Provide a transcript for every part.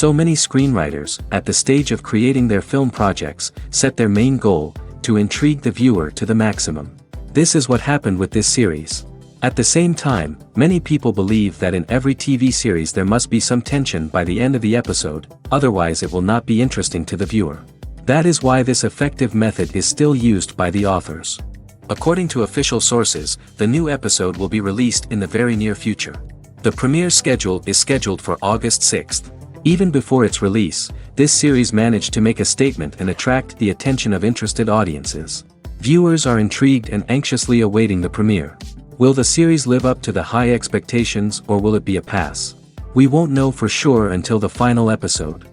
So many screenwriters, at the stage of creating their film projects, set their main goal, to intrigue the viewer to the maximum. This is what happened with this series. At the same time, many people believe that in every TV series there must be some tension by the end of the episode, otherwise it will not be interesting to the viewer. That is why this effective method is still used by the authors. According to official sources, the new episode will be released in the very near future. The premiere schedule is scheduled for August 6th. Even before its release, this series managed to make a statement and attract the attention of interested audiences. Viewers are intrigued and anxiously awaiting the premiere. Will the series live up to the high expectations or will it be a pass? We won't know for sure until the final episode.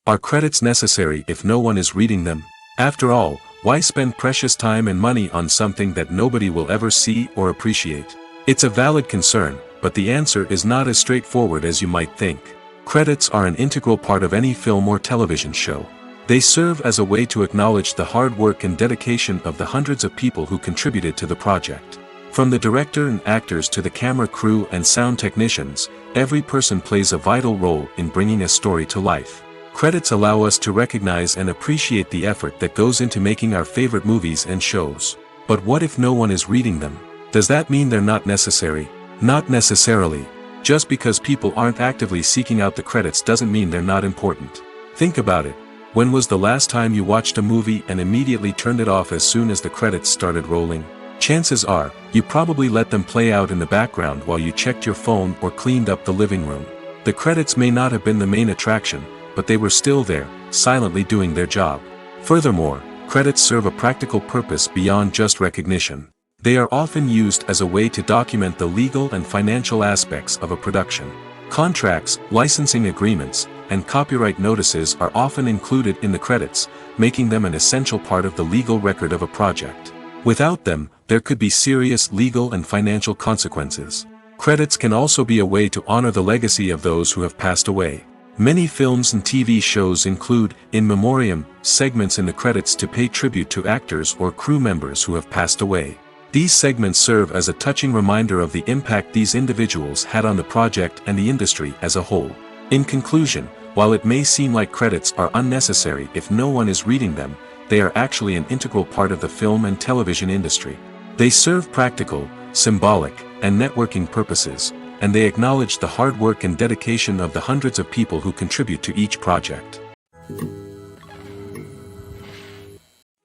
Are credits necessary if no one is reading them? After all, why spend precious time and money on something that nobody will ever see or appreciate? It's a valid concern, but the answer is not as straightforward as you might think. Credits are an integral part of any film or television show. They serve as a way to acknowledge the hard work and dedication of the hundreds of people who contributed to the project. From the director and actors to the camera crew and sound technicians, every person plays a vital role in bringing a story to life. Credits allow us to recognize and appreciate the effort that goes into making our favorite movies and shows. But what if no one is reading them? Does that mean they're not necessary? Not necessarily. Just because people aren't actively seeking out the credits doesn't mean they're not important. Think about it. When was the last time you watched a movie and immediately turned it off as soon as the credits started rolling? Chances are, you probably let them play out in the background while you checked your phone or cleaned up the living room. The credits may not have been the main attraction, but they were still there, silently doing their job. Furthermore, credits serve a practical purpose beyond just recognition. They are often used as a way to document the legal and financial aspects of a production. Contracts, licensing agreements, and copyright notices are often included in the credits, making them an essential part of the legal record of a project. Without them, there could be serious legal and financial consequences. Credits can also be a way to honor the legacy of those who have passed away. Many films and TV shows include, in memoriam, segments in the credits to pay tribute to actors or crew members who have passed away. These segments serve as a touching reminder of the impact these individuals had on the project and the industry as a whole. In conclusion, while it may seem like credits are unnecessary if no one is reading them, they are actually an integral part of the film and television industry. They serve practical, symbolic, and networking purposes, and they acknowledge the hard work and dedication of the hundreds of people who contribute to each project.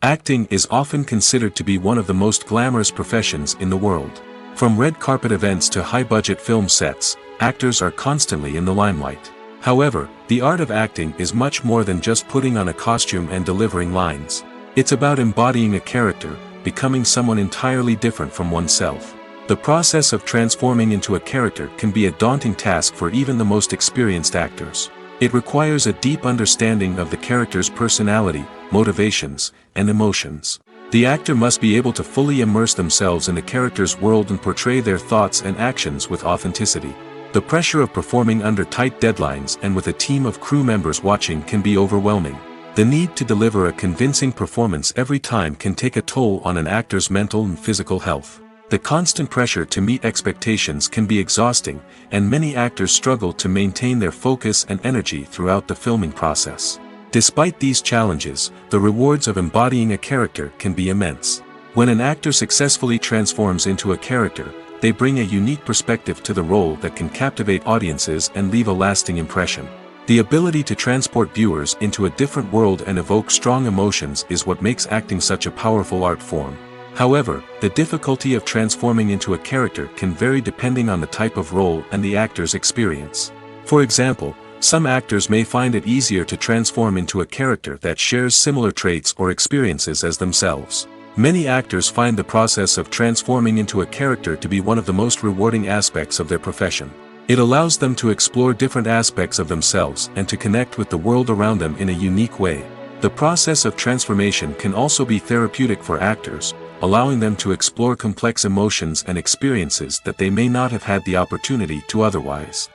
Acting is often considered to be one of the most glamorous professions in the world. From red carpet events to high-budget film sets, actors are constantly in the limelight. However, the art of acting is much more than just putting on a costume and delivering lines. It's about embodying a character, becoming someone entirely different from oneself. The process of transforming into a character can be a daunting task for even the most experienced actors. It requires a deep understanding of the character's personality, motivations, and emotions. The actor must be able to fully immerse themselves in the character's world and portray their thoughts and actions with authenticity. The pressure of performing under tight deadlines and with a team of crew members watching can be overwhelming. The need to deliver a convincing performance every time can take a toll on an actor's mental and physical health. The constant pressure to meet expectations can be exhausting, and many actors struggle to maintain their focus and energy throughout the filming process. Despite these challenges, the rewards of embodying a character can be immense. When an actor successfully transforms into a character, they bring a unique perspective to the role that can captivate audiences and leave a lasting impression. The ability to transport viewers into a different world and evoke strong emotions is what makes acting such a powerful art form. However, the difficulty of transforming into a character can vary depending on the type of role and the actor's experience. For example, some actors may find it easier to transform into a character that shares similar traits or experiences as themselves. Many actors find the process of transforming into a character to be one of the most rewarding aspects of their profession. It allows them to explore different aspects of themselves and to connect with the world around them in a unique way. The process of transformation can also be therapeutic for actors, allowing them to explore complex emotions and experiences that they may not have had the opportunity to otherwise.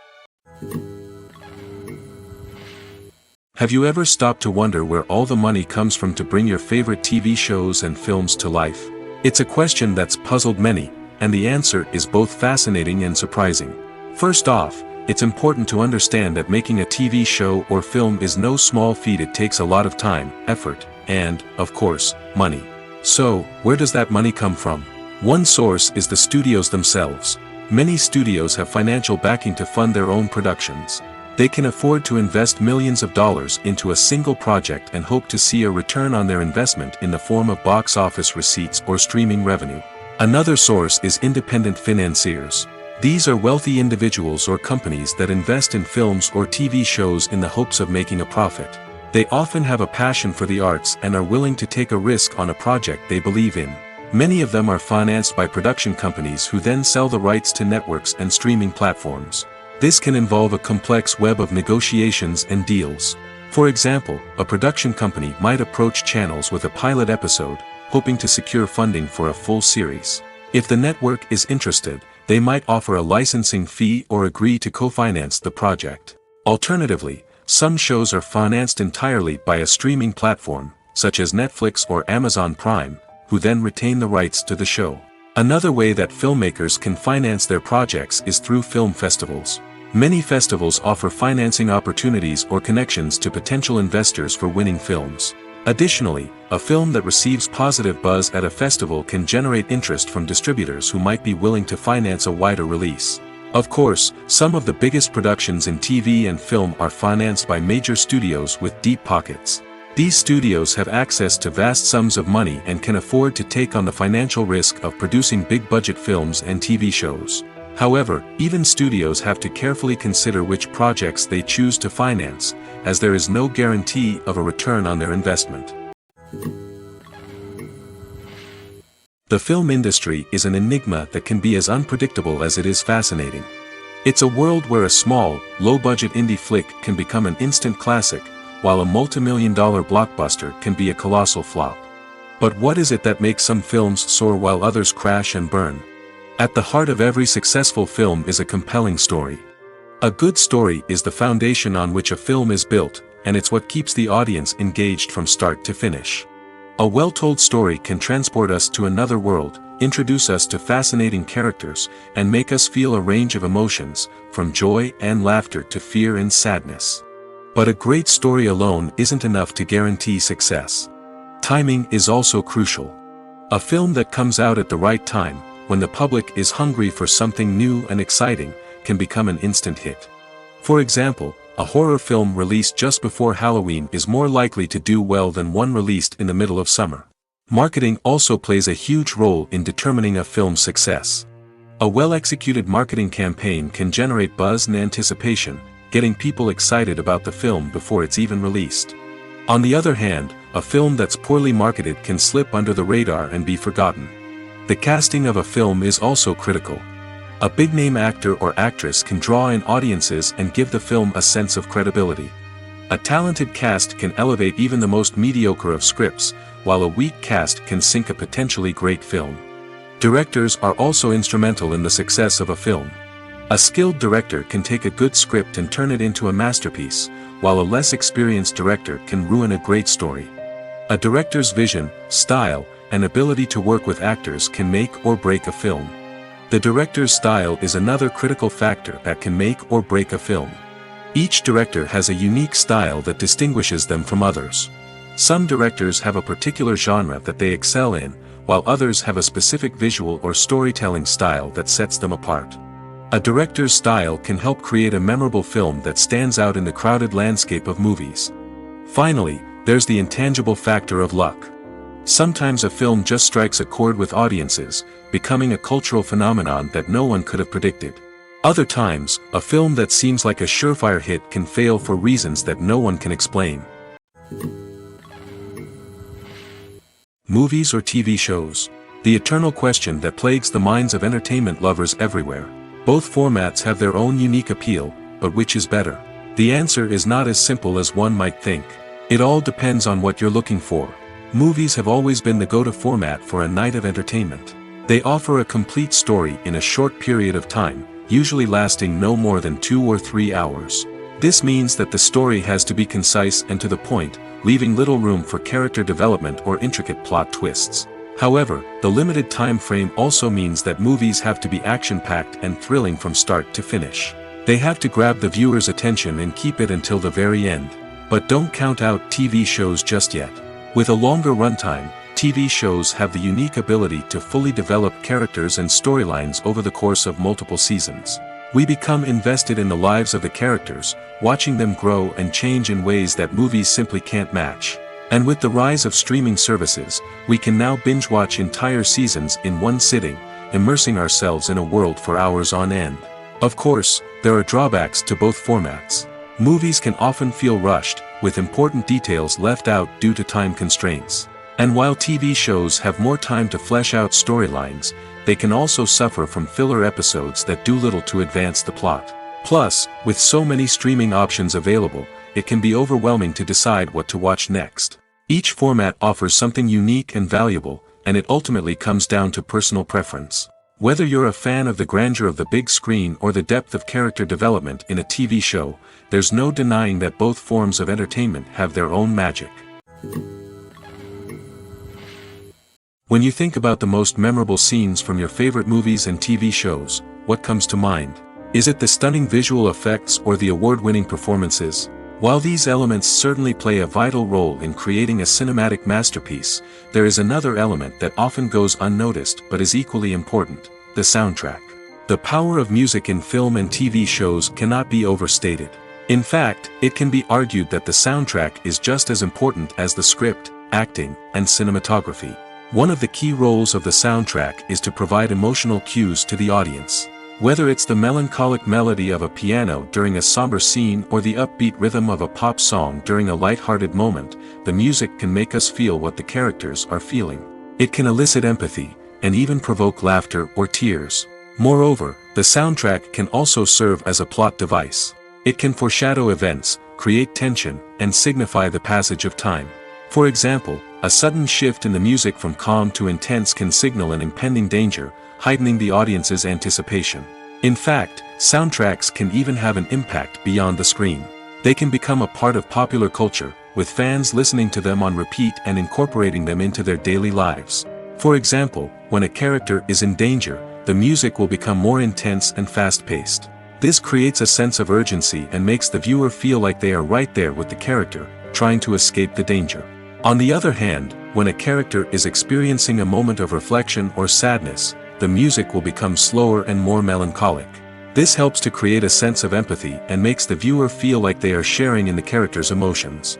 Have you ever stopped to wonder where all the money comes from to bring your favorite TV shows and films to life? It's a question that's puzzled many, and the answer is both fascinating and surprising. First off, it's important to understand that making a TV show or film is no small feat. It takes a lot of time, effort, and, of course, money. So, where does that money come from? One source is the studios themselves. Many studios have financial backing to fund their own productions. They can afford to invest millions of dollars into a single project and hope to see a return on their investment in the form of box office receipts or streaming revenue. Another source is independent financiers. These are wealthy individuals or companies that invest in films or TV shows in the hopes of making a profit. They often have a passion for the arts and are willing to take a risk on a project they believe in. Many of them are financed by production companies who then sell the rights to networks and streaming platforms. This can involve a complex web of negotiations and deals. For example, a production company might approach channels with a pilot episode, hoping to secure funding for a full series. If the network is interested, they might offer a licensing fee or agree to co-finance the project. Alternatively, some shows are financed entirely by a streaming platform, such as Netflix or Amazon Prime, who then retain the rights to the show. Another way that filmmakers can finance their projects is through film festivals. Many festivals offer financing opportunities or connections to potential investors for winning films. Additionally, a film that receives positive buzz at a festival can generate interest from distributors who might be willing to finance a wider release. Of course, some of the biggest productions in TV and film are financed by major studios with deep pockets. These studios have access to vast sums of money and can afford to take on the financial risk of producing big-budget films and TV shows. However, even studios have to carefully consider which projects they choose to finance, as there is no guarantee of a return on their investment. The film industry is an enigma that can be as unpredictable as it is fascinating. It's a world where a small, low-budget indie flick can become an instant classic, while a multi-million-dollar blockbuster can be a colossal flop. But what is it that makes some films soar while others crash and burn? At the heart of every successful film is a compelling story. A good story is the foundation on which a film is built, and it's what keeps the audience engaged from start to finish. A well-told story can transport us to another world, introduce us to fascinating characters, and make us feel a range of emotions, from joy and laughter to fear and sadness. But a great story alone isn't enough to guarantee success. Timing is also crucial. A film that comes out at the right time, when the public is hungry for something new and exciting, can become an instant hit. For example, a horror film released just before Halloween is more likely to do well than one released in the middle of summer. Marketing also plays a huge role in determining a film's success. A well-executed marketing campaign can generate buzz and anticipation, getting people excited about the film before it's even released. On the other hand, a film that's poorly marketed can slip under the radar and be forgotten. The casting of a film is also critical. A big-name actor or actress can draw in audiences and give the film a sense of credibility. A talented cast can elevate even the most mediocre of scripts, while a weak cast can sink a potentially great film. Directors are also instrumental in the success of a film. A skilled director can take a good script and turn it into a masterpiece, while a less experienced director can ruin a great story. A director's vision, style, and ability to work with actors can make or break a film. The director's style is another critical factor that can make or break a film. Each director has a unique style that distinguishes them from others. Some directors have a particular genre that they excel in, while others have a specific visual or storytelling style that sets them apart. A director's style can help create a memorable film that stands out in the crowded landscape of movies. Finally, there's the intangible factor of luck. Sometimes a film just strikes a chord with audiences, becoming a cultural phenomenon that no one could have predicted. Other times, a film that seems like a surefire hit can fail for reasons that no one can explain. Movies or TV shows? The eternal question that plagues the minds of entertainment lovers everywhere. Both formats have their own unique appeal, but which is better? The answer is not as simple as one might think. It all depends on what you're looking for. Movies have always been the go-to format for a night of entertainment. They offer a complete story in a short period of time, usually lasting no more than 2 or 3 hours. This means that the story has to be concise and to the point, leaving little room for character development or intricate plot twists. However, the limited time frame also means that movies have to be action-packed and thrilling from start to finish. They have to grab the viewer's attention and keep it until the very end. But don't count out TV shows just yet. With a longer runtime, TV shows have the unique ability to fully develop characters and storylines over the course of multiple seasons. We become invested in the lives of the characters, watching them grow and change in ways that movies simply can't match. And with the rise of streaming services, we can now binge-watch entire seasons in one sitting, immersing ourselves in a world for hours on end. Of course, there are drawbacks to both formats. Movies can often feel rushed, with important details left out due to time constraints. And while TV shows have more time to flesh out storylines, they can also suffer from filler episodes that do little to advance the plot. Plus, with so many streaming options available, it can be overwhelming to decide what to watch next. Each format offers something unique and valuable, and it ultimately comes down to personal preference. Whether you're a fan of the grandeur of the big screen or the depth of character development in a TV show, there's no denying that both forms of entertainment have their own magic. When you think about the most memorable scenes from your favorite movies and TV shows, what comes to mind? Is it the stunning visual effects or the award-winning performances? While these elements certainly play a vital role in creating a cinematic masterpiece, there is another element that often goes unnoticed but is equally important: the soundtrack. The power of music in film and TV shows cannot be overstated. In fact, it can be argued that the soundtrack is just as important as the script, acting, and cinematography. One of the key roles of the soundtrack is to provide emotional cues to the audience. Whether it's the melancholic melody of a piano during a somber scene or the upbeat rhythm of a pop song during a light-hearted moment, the music can make us feel what the characters are feeling. It can elicit empathy, and even provoke laughter or tears. Moreover, the soundtrack can also serve as a plot device. It can foreshadow events, create tension, and signify the passage of time. For example, a sudden shift in the music from calm to intense can signal an impending danger, heightening the audience's anticipation. In fact, soundtracks can even have an impact beyond the screen. They can become a part of popular culture, with fans listening to them on repeat and incorporating them into their daily lives. For example, when a character is in danger, the music will become more intense and fast-paced. This creates a sense of urgency and makes the viewer feel like they are right there with the character, trying to escape the danger. On the other hand, when a character is experiencing a moment of reflection or sadness, the music will become slower and more melancholic. This helps to create a sense of empathy and makes the viewer feel like they are sharing in the character's emotions.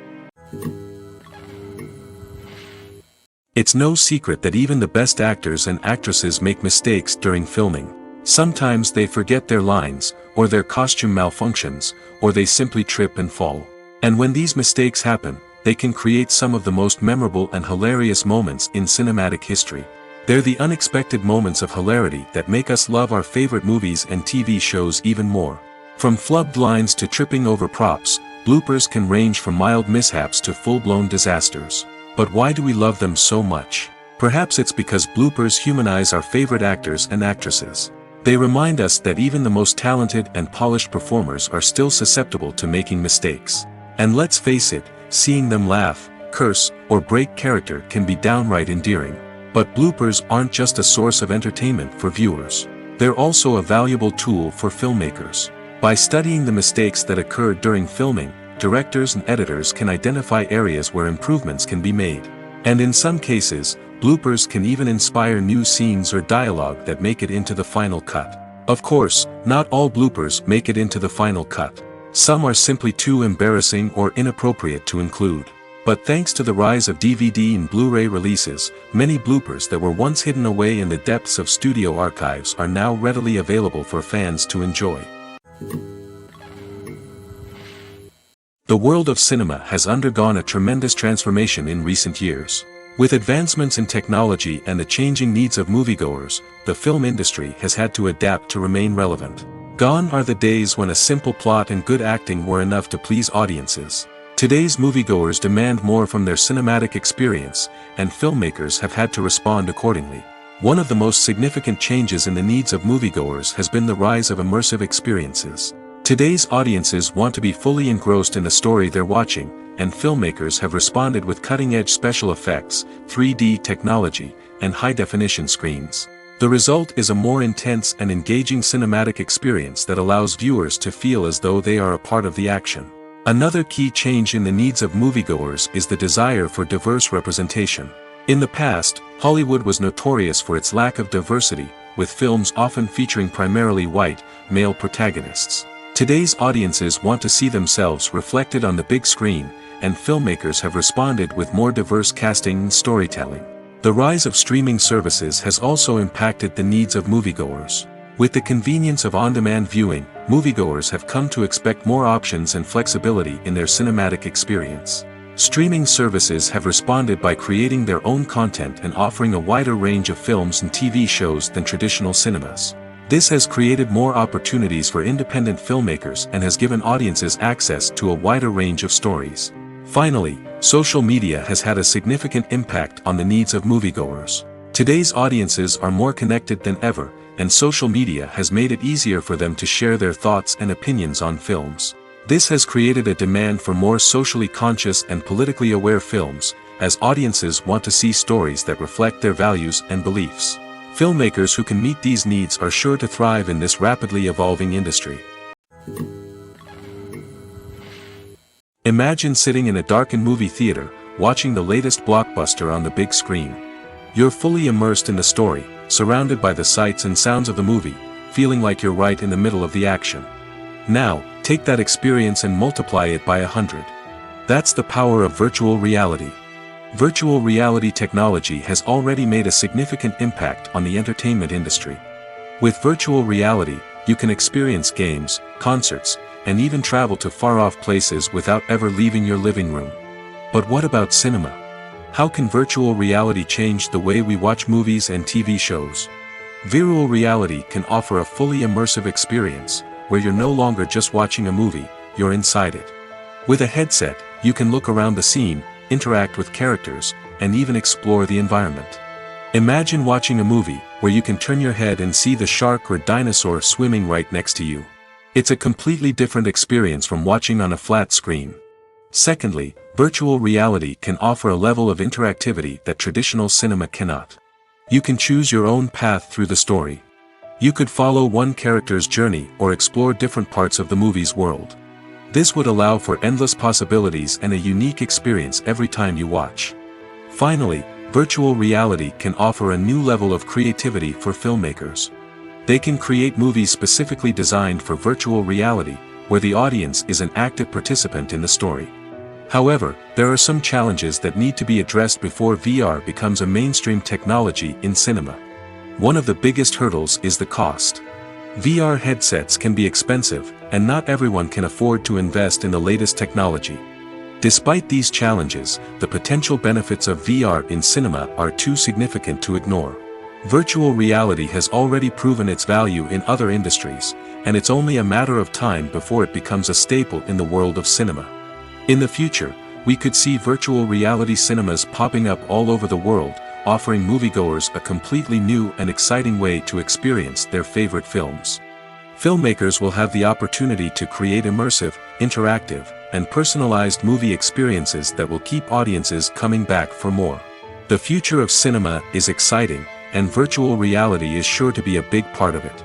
It's no secret that even the best actors and actresses make mistakes during filming. Sometimes they forget their lines, or their costume malfunctions, or they simply trip and fall. And when these mistakes happen, they can create some of the most memorable and hilarious moments in cinematic history. They're the unexpected moments of hilarity that make us love our favorite movies and TV shows even more. From flubbed lines to tripping over props, bloopers can range from mild mishaps to full-blown disasters. But why do we love them so much? Perhaps it's because bloopers humanize our favorite actors and actresses. They remind us that even the most talented and polished performers are still susceptible to making mistakes. And let's face it, seeing them laugh, curse, or break character can be downright endearing. But bloopers aren't just a source of entertainment for viewers. They're also a valuable tool for filmmakers. By studying the mistakes that occurred during filming, directors and editors can identify areas where improvements can be made. And in some cases, Bloopers can even inspire new scenes or dialogue that make it into the final cut. Of course, not all bloopers make it into the final cut. Some are simply too embarrassing or inappropriate to include. But thanks to the rise of DVD and Blu-ray releases, many bloopers that were once hidden away in the depths of studio archives are now readily available for fans to enjoy. The world of cinema has undergone a tremendous transformation in recent years. With advancements in technology and the changing needs of moviegoers, the film industry has had to adapt to remain relevant. Gone are the days when a simple plot and good acting were enough to please audiences. Today's moviegoers demand more from their cinematic experience, and filmmakers have had to respond accordingly. One of the most significant changes in the needs of moviegoers has been the rise of immersive experiences. Today's audiences want to be fully engrossed in the story they're watching, and filmmakers have responded with cutting-edge special effects, 3D technology, and high-definition screens. The result is a more intense and engaging cinematic experience that allows viewers to feel as though they are a part of the action. Another key change in the needs of moviegoers is the desire for diverse representation. In the past, Hollywood was notorious for its lack of diversity, with films often featuring primarily white, male protagonists. Today's audiences want to see themselves reflected on the big screen, and filmmakers have responded with more diverse casting and storytelling. The rise of streaming services has also impacted the needs of moviegoers. With the convenience of on-demand viewing, moviegoers have come to expect more options and flexibility in their cinematic experience. Streaming services have responded by creating their own content and offering a wider range of films and TV shows than traditional cinemas. This has created more opportunities for independent filmmakers and has given audiences access to a wider range of stories. Finally, social media has had a significant impact on the needs of moviegoers. Today's audiences are more connected than ever, and social media has made it easier for them to share their thoughts and opinions on films. This has created a demand for more socially conscious and politically aware films, as audiences want to see stories that reflect their values and beliefs. Filmmakers who can meet these needs are sure to thrive in this rapidly evolving industry. Imagine sitting in a darkened movie theater, watching the latest blockbuster on the big screen. You're fully immersed in the story, surrounded by the sights and sounds of the movie, feeling like you're right in the middle of the action. Now, take that experience and multiply it by 100. That's the power of virtual reality. Virtual reality technology has already made a significant impact on the entertainment industry. With virtual reality, you can experience games, concerts, and even travel to far-off places without ever leaving your living room. But what about cinema? How can virtual reality change the way we watch movies and TV shows? Virtual reality can offer a fully immersive experience, where you're no longer just watching a movie, you're inside it. With a headset, you can look around the scene, interact with characters, and even explore the environment. Imagine watching a movie, where you can turn your head and see the shark or dinosaur swimming right next to you. It's a completely different experience from watching on a flat screen. Secondly, virtual reality can offer a level of interactivity that traditional cinema cannot. You can choose your own path through the story. You could follow one character's journey or explore different parts of the movie's world. This would allow for endless possibilities and a unique experience every time you watch. Finally, virtual reality can offer a new level of creativity for filmmakers. They can create movies specifically designed for virtual reality, where the audience is an active participant in the story. However, there are some challenges that need to be addressed before VR becomes a mainstream technology in cinema. One of the biggest hurdles is the cost. VR headsets can be expensive, and not everyone can afford to invest in the latest technology. Despite these challenges, the potential benefits of VR in cinema are too significant to ignore. Virtual reality has already proven its value in other industries, and it's only a matter of time before it becomes a staple in the world of cinema. In the future, we could see virtual reality cinemas popping up all over the world, offering moviegoers a completely new and exciting way to experience their favorite films. Filmmakers will have the opportunity to create immersive, interactive, and personalized movie experiences that will keep audiences coming back for more. The future of cinema is exciting, and virtual reality is sure to be a big part of it.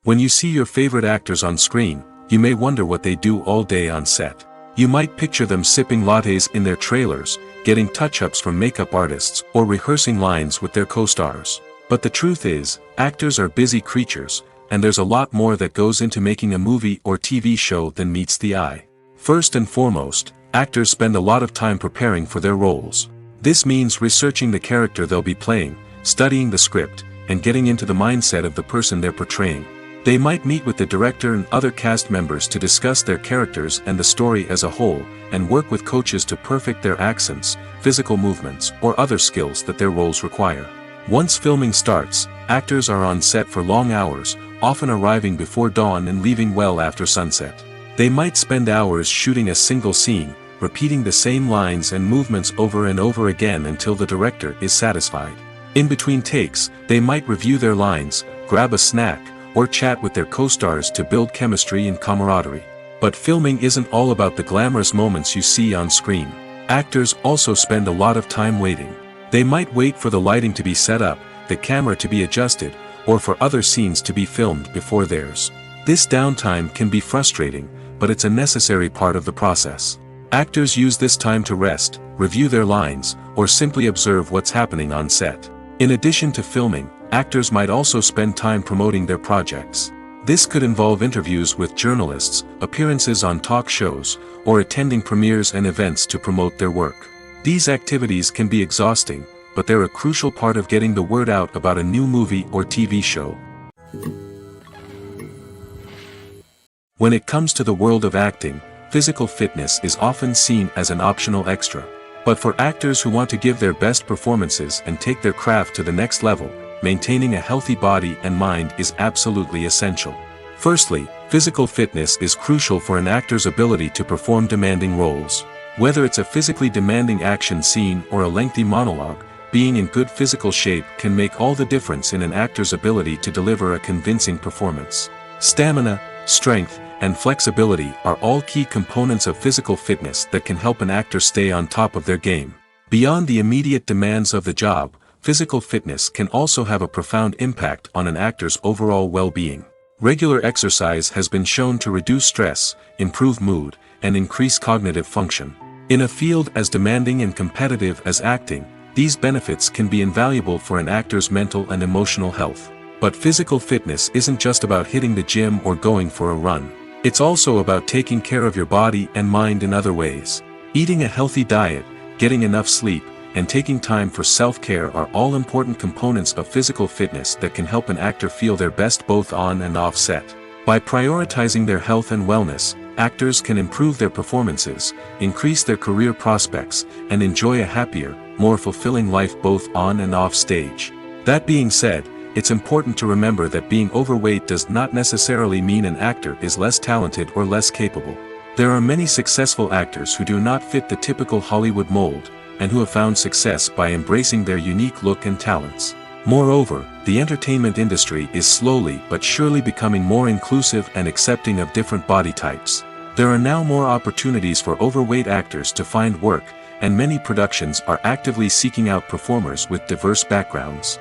When you see your favorite actors on screen, you may wonder what they do all day on set. You might picture them sipping lattes in their trailers, getting touch-ups from makeup artists, or rehearsing lines with their co-stars. But the truth is, actors are busy creatures, and there's a lot more that goes into making a movie or TV show than meets the eye. First and foremost, actors spend a lot of time preparing for their roles. This means researching the character they'll be playing, studying the script, and getting into the mindset of the person they're portraying. They might meet with the director and other cast members to discuss their characters and the story as a whole, and work with coaches to perfect their accents, physical movements, or other skills that their roles require. Once filming starts, actors are on set for long hours, often arriving before dawn and leaving well after sunset. They might spend hours shooting a single scene, repeating the same lines and movements over and over again until the director is satisfied. In between takes, they might review their lines, grab a snack, or chat with their co-stars to build chemistry and camaraderie. But filming isn't all about the glamorous moments you see on screen. Actors also spend a lot of time waiting. They might wait for the lighting to be set up, the camera to be adjusted, or for other scenes to be filmed before theirs. This downtime can be frustrating, but it's a necessary part of the process. Actors use this time to rest, review their lines, or simply observe what's happening on set. In addition to filming, actors might also spend time promoting their projects. This could involve interviews with journalists, appearances on talk shows, or attending premieres and events to promote their work. These activities can be exhausting, but they're a crucial part of getting the word out about a new movie or TV show. When it comes to the world of acting, physical fitness is often seen as an optional extra. But for actors who want to give their best performances and take their craft to the next level, maintaining a healthy body and mind is absolutely essential. Firstly, physical fitness is crucial for an actor's ability to perform demanding roles. Whether it's a physically demanding action scene or a lengthy monologue, being in good physical shape can make all the difference in an actor's ability to deliver a convincing performance. Stamina, strength, and flexibility are all key components of physical fitness that can help an actor stay on top of their game. Beyond the immediate demands of the job, physical fitness can also have a profound impact on an actor's overall well-being. Regular exercise has been shown to reduce stress, improve mood, and increase cognitive function. In a field as demanding and competitive as acting, these benefits can be invaluable for an actor's mental and emotional health. But physical fitness isn't just about hitting the gym or going for a run. It's also about taking care of your body and mind in other ways. Eating a healthy diet, getting enough sleep, and taking time for self-care are all important components of physical fitness that can help an actor feel their best both on and off set. By prioritizing their health and wellness, actors can improve their performances, increase their career prospects, and enjoy a happier, more fulfilling life both on and off stage. That being said, it's important to remember that being overweight does not necessarily mean an actor is less talented or less capable. There are many successful actors who do not fit the typical Hollywood mold, and who have found success by embracing their unique look and talents. Moreover, the entertainment industry is slowly but surely becoming more inclusive and accepting of different body types. There are now more opportunities for overweight actors to find work, and many productions are actively seeking out performers with diverse backgrounds.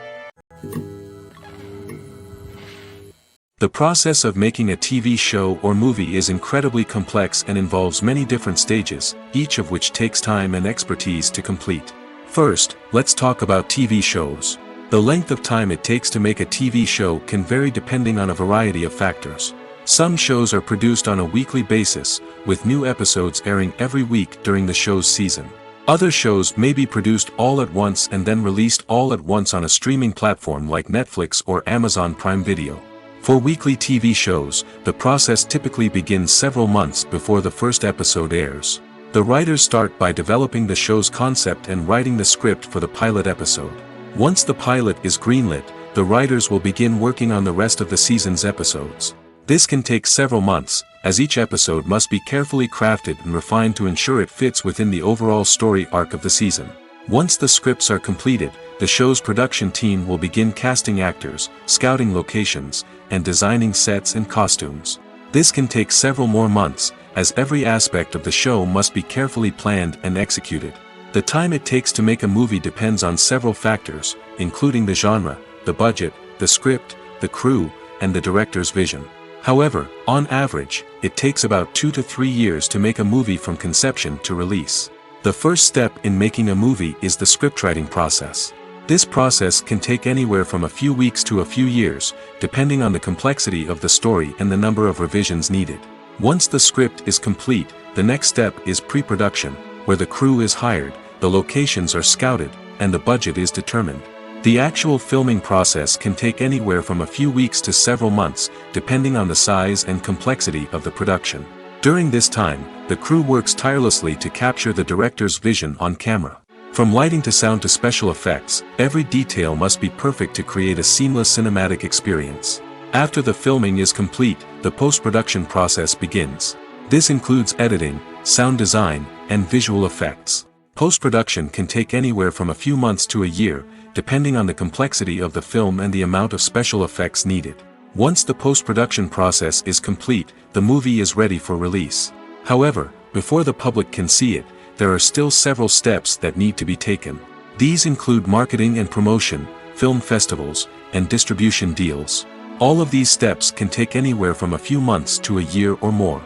The process of making a TV show or movie is incredibly complex and involves many different stages, each of which takes time and expertise to complete. First, let's talk about TV shows. The length of time it takes to make a TV show can vary depending on a variety of factors. Some shows are produced on a weekly basis, with new episodes airing every week during the show's season. Other shows may be produced all at once and then released all at once on a streaming platform like Netflix or Amazon Prime Video. For weekly TV shows, the process typically begins several months before the first episode airs. The writers start by developing the show's concept and writing the script for the pilot episode. Once the pilot is greenlit, the writers will begin working on the rest of the season's episodes. This can take several months, as each episode must be carefully crafted and refined to ensure it fits within the overall story arc of the season. Once the scripts are completed, the show's production team will begin casting actors, scouting locations, and designing sets and costumes. This can take several more months, as every aspect of the show must be carefully planned and executed. The time it takes to make a movie depends on several factors, including the genre, the budget, the script, the crew, and the director's vision. However, on average, it takes about 2 to 3 years to make a movie from conception to release. The first step in making a movie is the scriptwriting process. This process can take anywhere from a few weeks to a few years, depending on the complexity of the story and the number of revisions needed. Once the script is complete, the next step is pre-production, where the crew is hired, the locations are scouted, and the budget is determined. The actual filming process can take anywhere from a few weeks to several months, depending on the size and complexity of the production. During this time, the crew works tirelessly to capture the director's vision on camera. From lighting to sound to special effects, every detail must be perfect to create a seamless cinematic experience. After the filming is complete, the post-production process begins. This includes editing, sound design, and visual effects. Post-production can take anywhere from a few months to a year, depending on the complexity of the film and the amount of special effects needed. Once the post-production process is complete, the movie is ready for release. However, before the public can see it, there are still several steps that need to be taken. These include marketing and promotion, film festivals, and distribution deals. All of these steps can take anywhere from a few months to a year or more.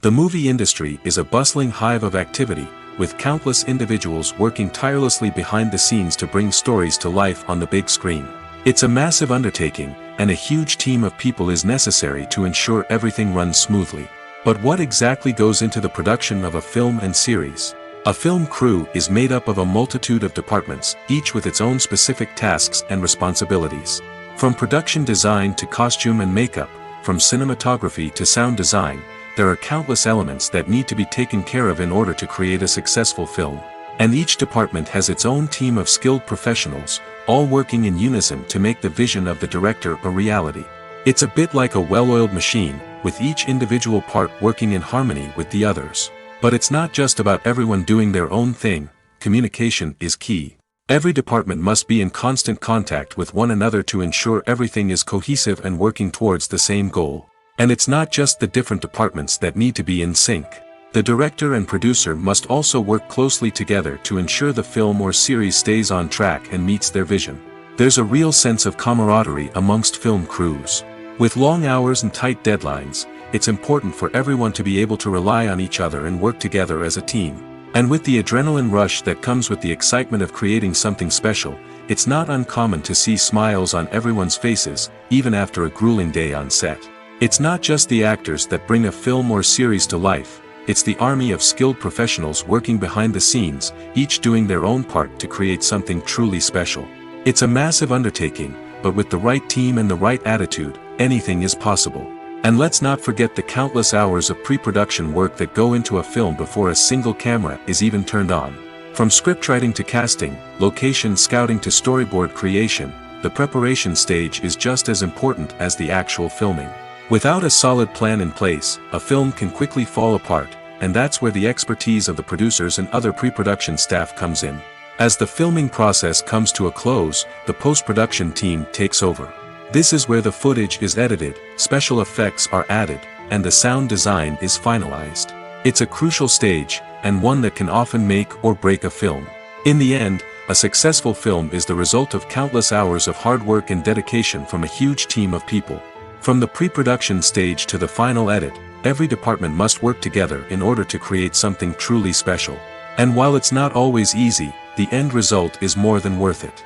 The movie industry is a bustling hive of activity, with countless individuals working tirelessly behind the scenes to bring stories to life on the big screen. It's a massive undertaking, and a huge team of people is necessary to ensure everything runs smoothly. But what exactly goes into the production of a film and series? A film crew is made up of a multitude of departments, each with its own specific tasks and responsibilities. From production design to costume and makeup, from cinematography to sound design, there are countless elements that need to be taken care of in order to create a successful film. And each department has its own team of skilled professionals, all working in unison to make the vision of the director a reality. It's a bit like a well-oiled machine, with each individual part working in harmony with the others. But it's not just about everyone doing their own thing, communication is key. Every department must be in constant contact with one another to ensure everything is cohesive and working towards the same goal. And it's not just the different departments that need to be in sync. The director and producer must also work closely together to ensure the film or series stays on track and meets their vision. There's a real sense of camaraderie amongst film crews. With long hours and tight deadlines, it's important for everyone to be able to rely on each other and work together as a team. And with the adrenaline rush that comes with the excitement of creating something special, it's not uncommon to see smiles on everyone's faces, even after a grueling day on set. It's not just the actors that bring a film or series to life, it's the army of skilled professionals working behind the scenes, each doing their own part to create something truly special. It's a massive undertaking, but with the right team and the right attitude, anything is possible. And let's not forget the countless hours of pre-production work that go into a film before a single camera is even turned on. From scriptwriting to casting, location scouting to storyboard creation, the preparation stage is just as important as the actual filming. Without a solid plan in place, a film can quickly fall apart, and that's where the expertise of the producers and other pre-production staff comes in. As the filming process comes to a close, the post-production team takes over. This is where the footage is edited, special effects are added, and the sound design is finalized. It's a crucial stage, and one that can often make or break a film. In the end, a successful film is the result of countless hours of hard work and dedication from a huge team of people. From the pre-production stage to the final edit, every department must work together in order to create something truly special. And while it's not always easy, the end result is more than worth it.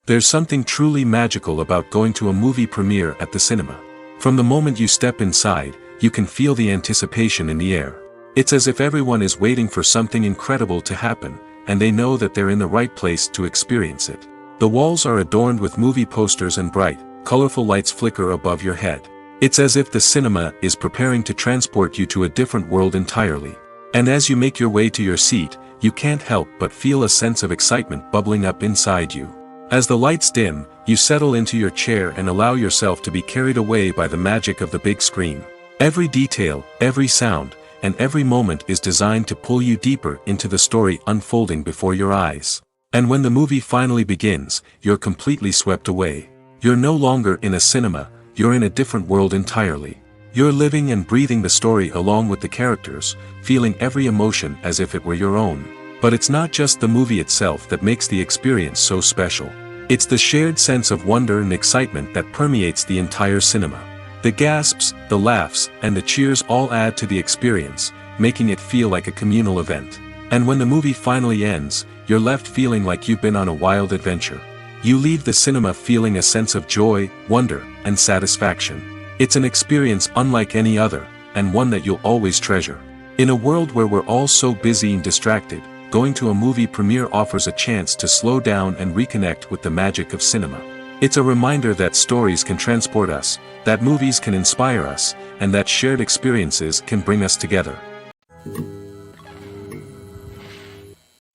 There's something truly magical about going to a movie premiere at the cinema. From the moment you step inside, you can feel the anticipation in the air. It's as if everyone is waiting for something incredible to happen, and they know that they're in the right place to experience it. The walls are adorned with movie posters and bright, colorful lights flicker above your head. It's as if the cinema is preparing to transport you to a different world entirely. And as you make your way to your seat, you can't help but feel a sense of excitement bubbling up inside you. As the lights dim, you settle into your chair and allow yourself to be carried away by the magic of the big screen. Every detail, every sound, and every moment is designed to pull you deeper into the story unfolding before your eyes. And when the movie finally begins, you're completely swept away. You're no longer in a cinema, you're in a different world entirely. You're living and breathing the story along with the characters, feeling every emotion as if it were your own. But it's not just the movie itself that makes the experience so special. It's the shared sense of wonder and excitement that permeates the entire cinema. The gasps, the laughs, and the cheers all add to the experience, making it feel like a communal event. And when the movie finally ends, you're left feeling like you've been on a wild adventure. You leave the cinema feeling a sense of joy, wonder, and satisfaction. It's an experience unlike any other, and one that you'll always treasure. In a world where we're all so busy and distracted, going to a movie premiere offers a chance to slow down and reconnect with the magic of cinema. It's a reminder that stories can transport us, that movies can inspire us, and that shared experiences can bring us together.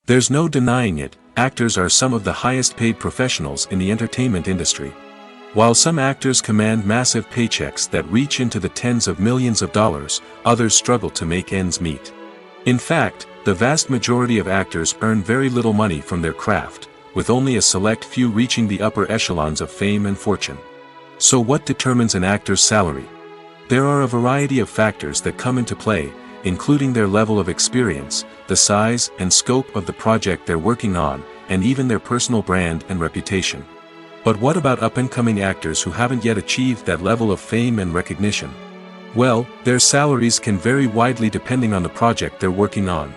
There's no denying it, actors are some of the highest paid professionals in the entertainment industry. While some actors command massive paychecks that reach into the tens of millions of dollars, others struggle to make ends meet. In fact, the vast majority of actors earn very little money from their craft, with only a select few reaching the upper echelons of fame and fortune. So what determines an actor's salary? There are a variety of factors that come into play, including their level of experience, the size and scope of the project they're working on, and even their personal brand and reputation. But what about up-and-coming actors who haven't yet achieved that level of fame and recognition? Well, their salaries can vary widely depending on the project they're working on.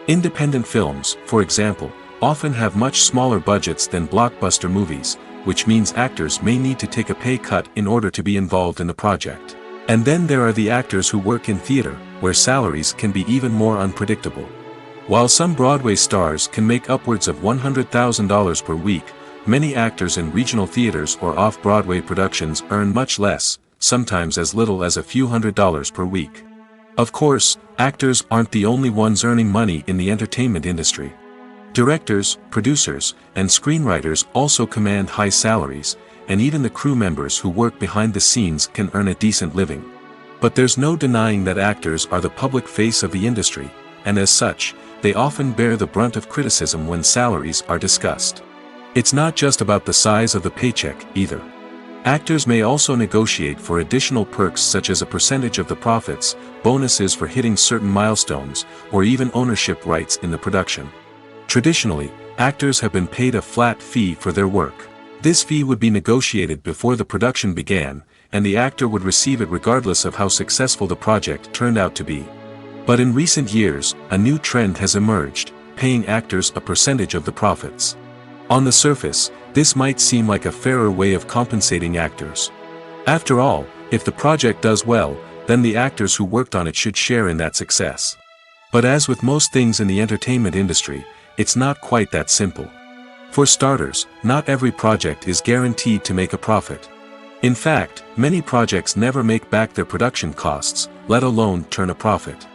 Independent films, for example, often have much smaller budgets than blockbuster movies, which means actors may need to take a pay cut in order to be involved in the project. And then there are the actors who work in theater, where salaries can be even more unpredictable. While some Broadway stars can make upwards of $100,000 per week, many actors in regional theaters or off-Broadway productions earn much less, sometimes as little as a few $100s per week. Of course, actors aren't the only ones earning money in the entertainment industry. Directors, producers, and screenwriters also command high salaries, and even the crew members who work behind the scenes can earn a decent living. But there's no denying that actors are the public face of the industry, and as such, they often bear the brunt of criticism when salaries are discussed. It's not just about the size of the paycheck, either. Actors may also negotiate for additional perks such as a percentage of the profits, bonuses for hitting certain milestones, or even ownership rights in the production. Traditionally, actors have been paid a flat fee for their work. This fee would be negotiated before the production began, and the actor would receive it regardless of how successful the project turned out to be. But in recent years, a new trend has emerged, paying actors a percentage of the profits. On the surface, this might seem like a fairer way of compensating actors. After all, if the project does well, then the actors who worked on it should share in that success. But as with most things in the entertainment industry, it's not quite that simple. For starters, not every project is guaranteed to make a profit. In fact, many projects never make back their production costs, let alone turn a profit.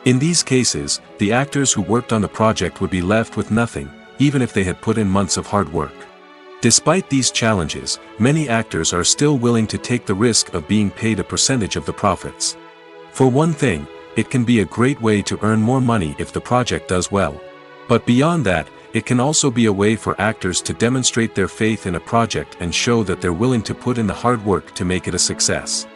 In these cases, the actors who worked on the project would be left with nothing, even if they had put in months of hard work. Despite these challenges, many actors are still willing to take the risk of being paid a percentage of the profits. For one thing, it can be a great way to earn more money if the project does well. But beyond that, it can also be a way for actors to demonstrate their faith in a project and show that they're willing to put in the hard work to make it a success.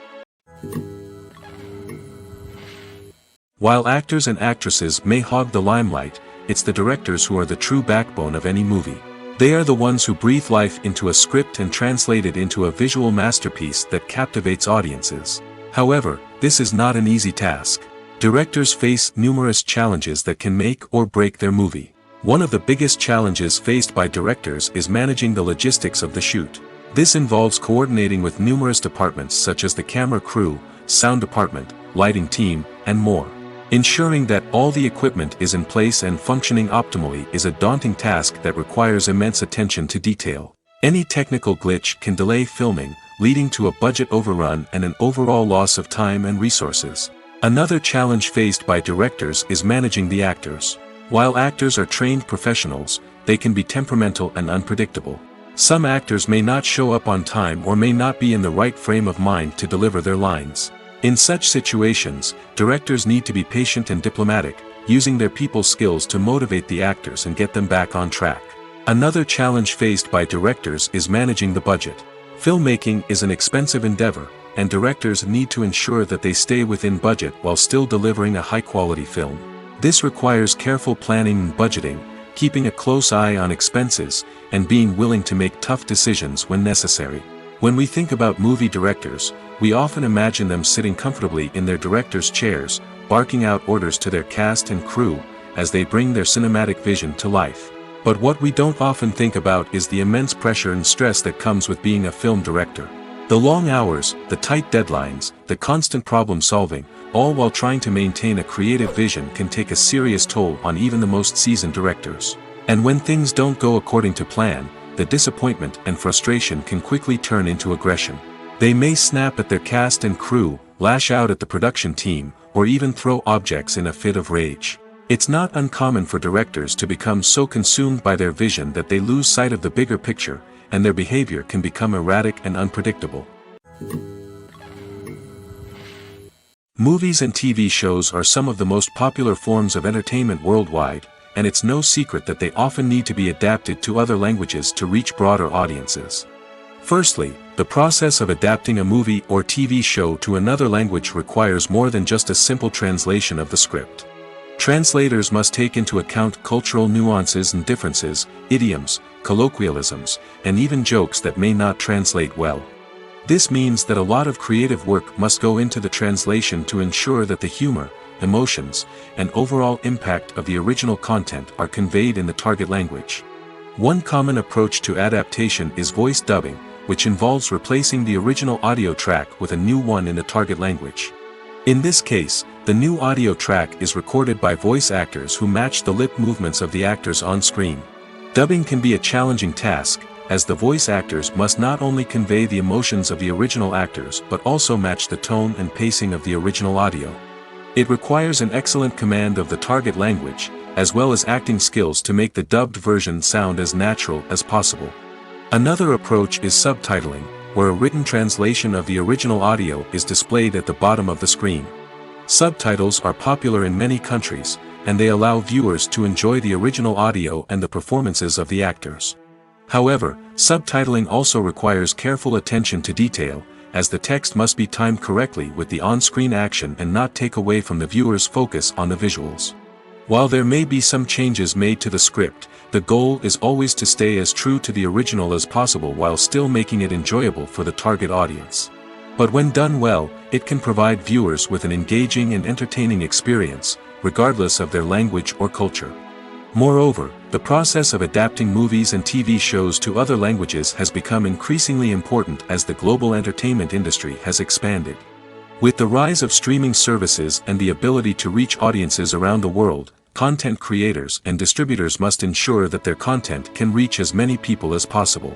While actors and actresses may hog the limelight, it's the directors who are the true backbone of any movie. They are the ones who breathe life into a script and translate it into a visual masterpiece that captivates audiences. However, this is not an easy task. Directors face numerous challenges that can make or break their movie. One of the biggest challenges faced by directors is managing the logistics of the shoot. This involves coordinating with numerous departments such as the camera crew, sound department, lighting team, and more. Ensuring that all the equipment is in place and functioning optimally is a daunting task that requires immense attention to detail. Any technical glitch can delay filming, leading to a budget overrun and an overall loss of time and resources. Another challenge faced by directors is managing the actors. While actors are trained professionals, they can be temperamental and unpredictable. Some actors may not show up on time or may not be in the right frame of mind to deliver their lines. In such situations, directors need to be patient and diplomatic, using their people skills to motivate the actors and get them back on track. Another challenge faced by directors is managing the budget. Filmmaking is an expensive endeavor, and directors need to ensure that they stay within budget while still delivering a high-quality film. This requires careful planning and budgeting, keeping a close eye on expenses, and being willing to make tough decisions when necessary. When we think about movie directors, we often imagine them sitting comfortably in their director's chairs, barking out orders to their cast and crew, as they bring their cinematic vision to life. But what we don't often think about is the immense pressure and stress that comes with being a film director. The long hours, the tight deadlines, the constant problem solving, all while trying to maintain a creative vision can take a serious toll on even the most seasoned directors. And when things don't go according to plan, the disappointment and frustration can quickly turn into aggression. They may snap at their cast and crew, lash out at the production team, or even throw objects in a fit of rage. It's not uncommon for directors to become so consumed by their vision that they lose sight of the bigger picture, and their behavior can become erratic and unpredictable. Movies and TV shows are some of the most popular forms of entertainment worldwide, and it's no secret that they often need to be adapted to other languages to reach broader audiences. Firstly, the process of adapting a movie or TV show to another language requires more than just a simple translation of the script. Translators must take into account cultural nuances and differences, idioms, colloquialisms, and even jokes that may not translate well. This means that a lot of creative work must go into the translation to ensure that the humor, emotions, and overall impact of the original content are conveyed in the target language. One common approach to adaptation is voice dubbing, which involves replacing the original audio track with a new one in the target language. In this case, the new audio track is recorded by voice actors who match the lip movements of the actors on screen. Dubbing can be a challenging task, as the voice actors must not only convey the emotions of the original actors but also match the tone and pacing of the original audio. It requires an excellent command of the target language, as well as acting skills to make the dubbed version sound as natural as possible. Another approach is subtitling, where a written translation of the original audio is displayed at the bottom of the screen. Subtitles are popular in many countries, and they allow viewers to enjoy the original audio and the performances of the actors. However, subtitling also requires careful attention to detail, as the text must be timed correctly with the on-screen action and not take away from the viewer's focus on the visuals. While there may be some changes made to the script, the goal is always to stay as true to the original as possible while still making it enjoyable for the target audience. But when done well, it can provide viewers with an engaging and entertaining experience, regardless of their language or culture. Moreover, the process of adapting movies and TV shows to other languages has become increasingly important as the global entertainment industry has expanded. With the rise of streaming services and the ability to reach audiences around the world, content creators and distributors must ensure that their content can reach as many people as possible.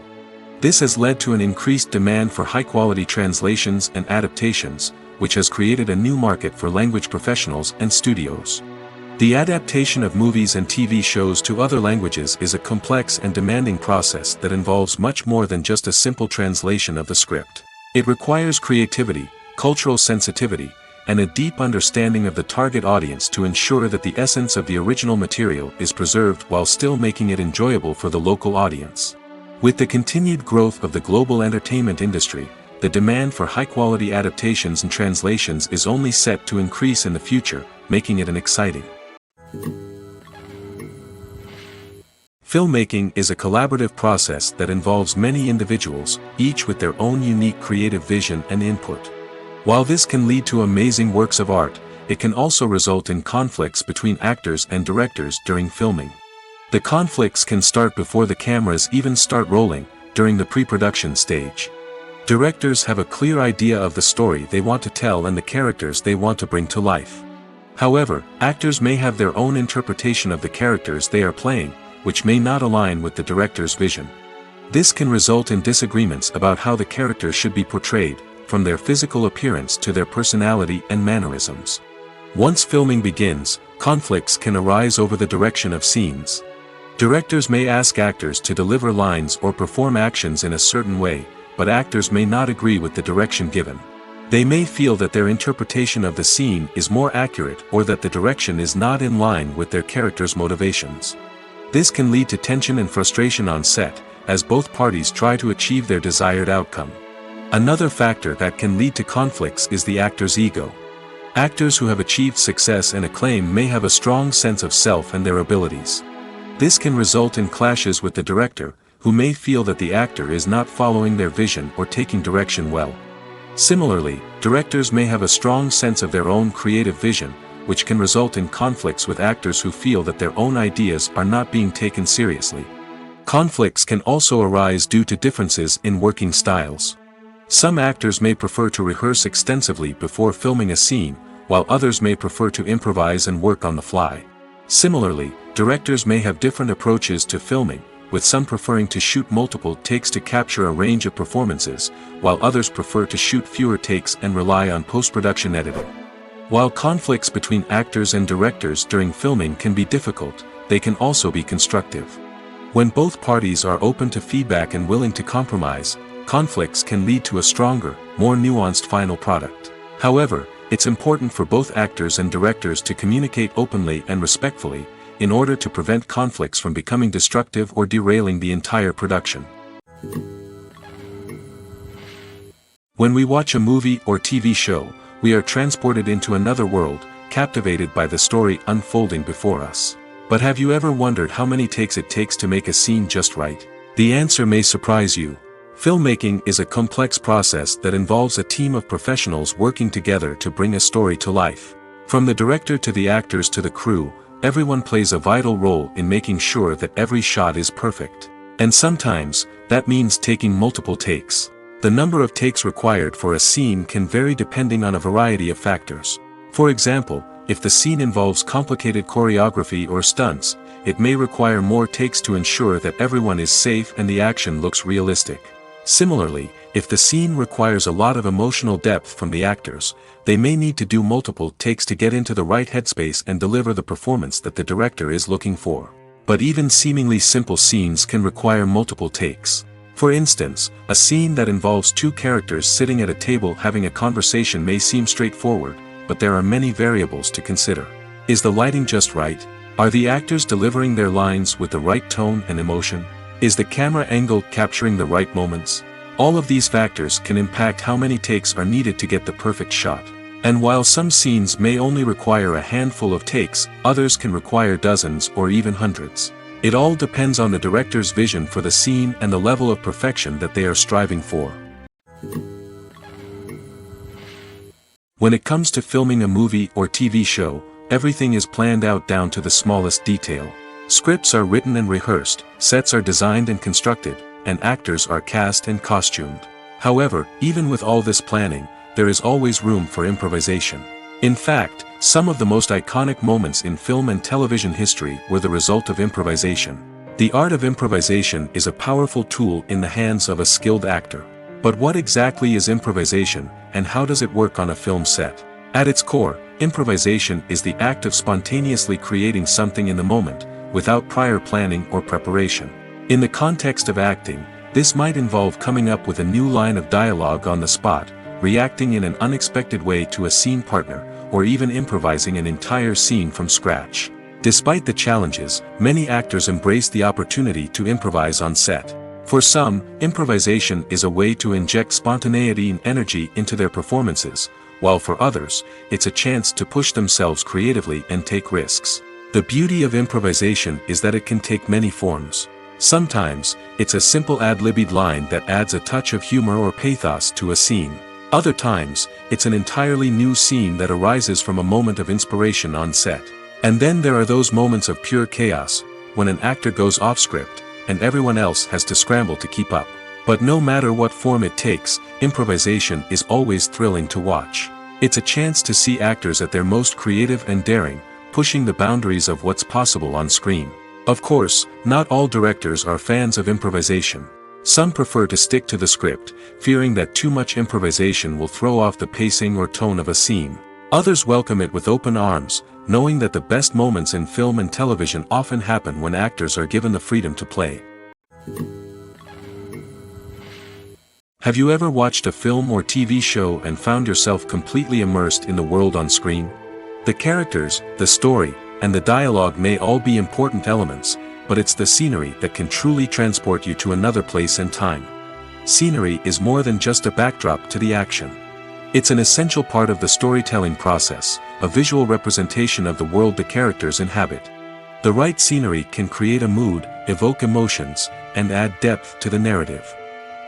This has led to an increased demand for high-quality translations and adaptations, which has created a new market for language professionals and studios. The adaptation of movies and TV shows to other languages is a complex and demanding process that involves much more than just a simple translation of the script. It requires creativity, cultural sensitivity, and a deep understanding of the target audience to ensure that the essence of the original material is preserved while still making it enjoyable for the local audience. With the continued growth of the global entertainment industry, the demand for high-quality adaptations and translations is only set to increase in the future, making it an exciting. Filmmaking is a collaborative process that involves many individuals, each with their own unique creative vision and input. While this can lead to amazing works of art, it can also result in conflicts between actors and directors during filming. The conflicts can start before the cameras even start rolling, during the pre-production stage. Directors have a clear idea of the story they want to tell and the characters they want to bring to life. However, actors may have their own interpretation of the characters they are playing, which may not align with the director's vision. This can result in disagreements about how the characters should be portrayed, from their physical appearance to their personality and mannerisms. Once filming begins, conflicts can arise over the direction of scenes. Directors may ask actors to deliver lines or perform actions in a certain way, but actors may not agree with the direction given. They may feel that their interpretation of the scene is more accurate or that the direction is not in line with their character's motivations. This can lead to tension and frustration on set, as both parties try to achieve their desired outcome. Another factor that can lead to conflicts is the actor's ego. Actors who have achieved success and acclaim may have a strong sense of self and their abilities. This can result in clashes with the director, who may feel that the actor is not following their vision or taking direction well. Similarly, directors may have a strong sense of their own creative vision, which can result in conflicts with actors who feel that their own ideas are not being taken seriously. Conflicts can also arise due to differences in working styles. Some actors may prefer to rehearse extensively before filming a scene, while others may prefer to improvise and work on the fly. Similarly, directors may have different approaches to filming, with some preferring to shoot multiple takes to capture a range of performances, while others prefer to shoot fewer takes and rely on post-production editing. While conflicts between actors and directors during filming can be difficult, they can also be constructive. When both parties are open to feedback and willing to compromise, conflicts can lead to a stronger, more nuanced final product. However, it's important for both actors and directors to communicate openly and respectfully, in order to prevent conflicts from becoming destructive or derailing the entire production. When we watch a movie or TV show, we are transported into another world, captivated by the story unfolding before us. But have you ever wondered how many takes it takes to make a scene just right? The answer may surprise you. Filmmaking is a complex process that involves a team of professionals working together to bring a story to life. From the director to the actors to the crew, everyone plays a vital role in making sure that every shot is perfect. And sometimes, that means taking multiple takes. The number of takes required for a scene can vary depending on a variety of factors. For example, if the scene involves complicated choreography or stunts, it may require more takes to ensure that everyone is safe and the action looks realistic. Similarly, if the scene requires a lot of emotional depth from the actors, they may need to do multiple takes to get into the right headspace and deliver the performance that the director is looking for. But even seemingly simple scenes can require multiple takes. For instance, a scene that involves two characters sitting at a table having a conversation may seem straightforward, but there are many variables to consider. Is the lighting just right? Are the actors delivering their lines with the right tone and emotion? Is the camera angle capturing the right moments? All of these factors can impact how many takes are needed to get the perfect shot. And while some scenes may only require a handful of takes, others can require dozens or even hundreds. It all depends on the director's vision for the scene and the level of perfection that they are striving for. When it comes to filming a movie or TV show, everything is planned out down to the smallest detail. Scripts are written and rehearsed, sets are designed and constructed, and actors are cast and costumed. However, even with all this planning, there is always room for improvisation. In fact, some of the most iconic moments in film and television history were the result of improvisation. The art of improvisation is a powerful tool in the hands of a skilled actor. But what exactly is improvisation, and how does it work on a film set? At its core, improvisation is the act of spontaneously creating something in the moment, without prior planning or preparation. In the context of acting, this might involve coming up with a new line of dialogue on the spot, reacting in an unexpected way to a scene partner, or even improvising an entire scene from scratch. Despite the challenges, many actors embrace the opportunity to improvise on set. For some, improvisation is a way to inject spontaneity and energy into their performances, while for others, it's a chance to push themselves creatively and take risks. The beauty of improvisation is that it can take many forms. Sometimes, it's a simple ad-libbed line that adds a touch of humor or pathos to a scene. Other times, it's an entirely new scene that arises from a moment of inspiration on set. And then there are those moments of pure chaos, when an actor goes off script, and everyone else has to scramble to keep up. But no matter what form it takes, improvisation is always thrilling to watch. It's a chance to see actors at their most creative and daring, pushing the boundaries of what's possible on screen. Of course, not all directors are fans of improvisation. Some prefer to stick to the script, fearing that too much improvisation will throw off the pacing or tone of a scene. Others welcome it with open arms, knowing that the best moments in film and television often happen when actors are given the freedom to play. Have you ever watched a film or TV show and found yourself completely immersed in the world on screen? The characters, the story, and the dialogue may all be important elements, but it's the scenery that can truly transport you to another place and time. Scenery is more than just a backdrop to the action. It's an essential part of the storytelling process, a visual representation of the world the characters inhabit. The right scenery can create a mood, evoke emotions, and add depth to the narrative.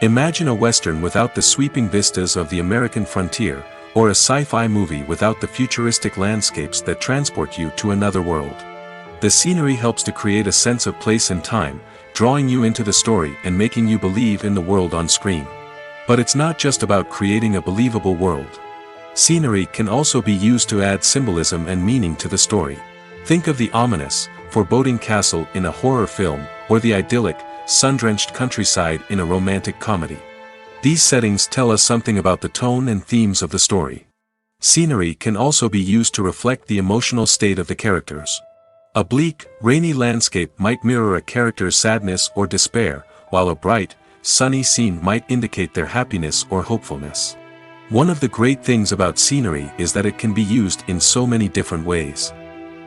Imagine a western without the sweeping vistas of the American frontier, or a sci-fi movie without the futuristic landscapes that transport you to another world. The scenery helps to create a sense of place and time, drawing you into the story and making you believe in the world on screen. But it's not just about creating a believable world. Scenery can also be used to add symbolism and meaning to the story. Think of the ominous, foreboding castle in a horror film, or the idyllic, sun-drenched countryside in a romantic comedy. These settings tell us something about the tone and themes of the story. Scenery can also be used to reflect the emotional state of the characters. A bleak, rainy landscape might mirror a character's sadness or despair, while a bright, sunny scene might indicate their happiness or hopefulness. One of the great things about scenery is that it can be used in so many different ways.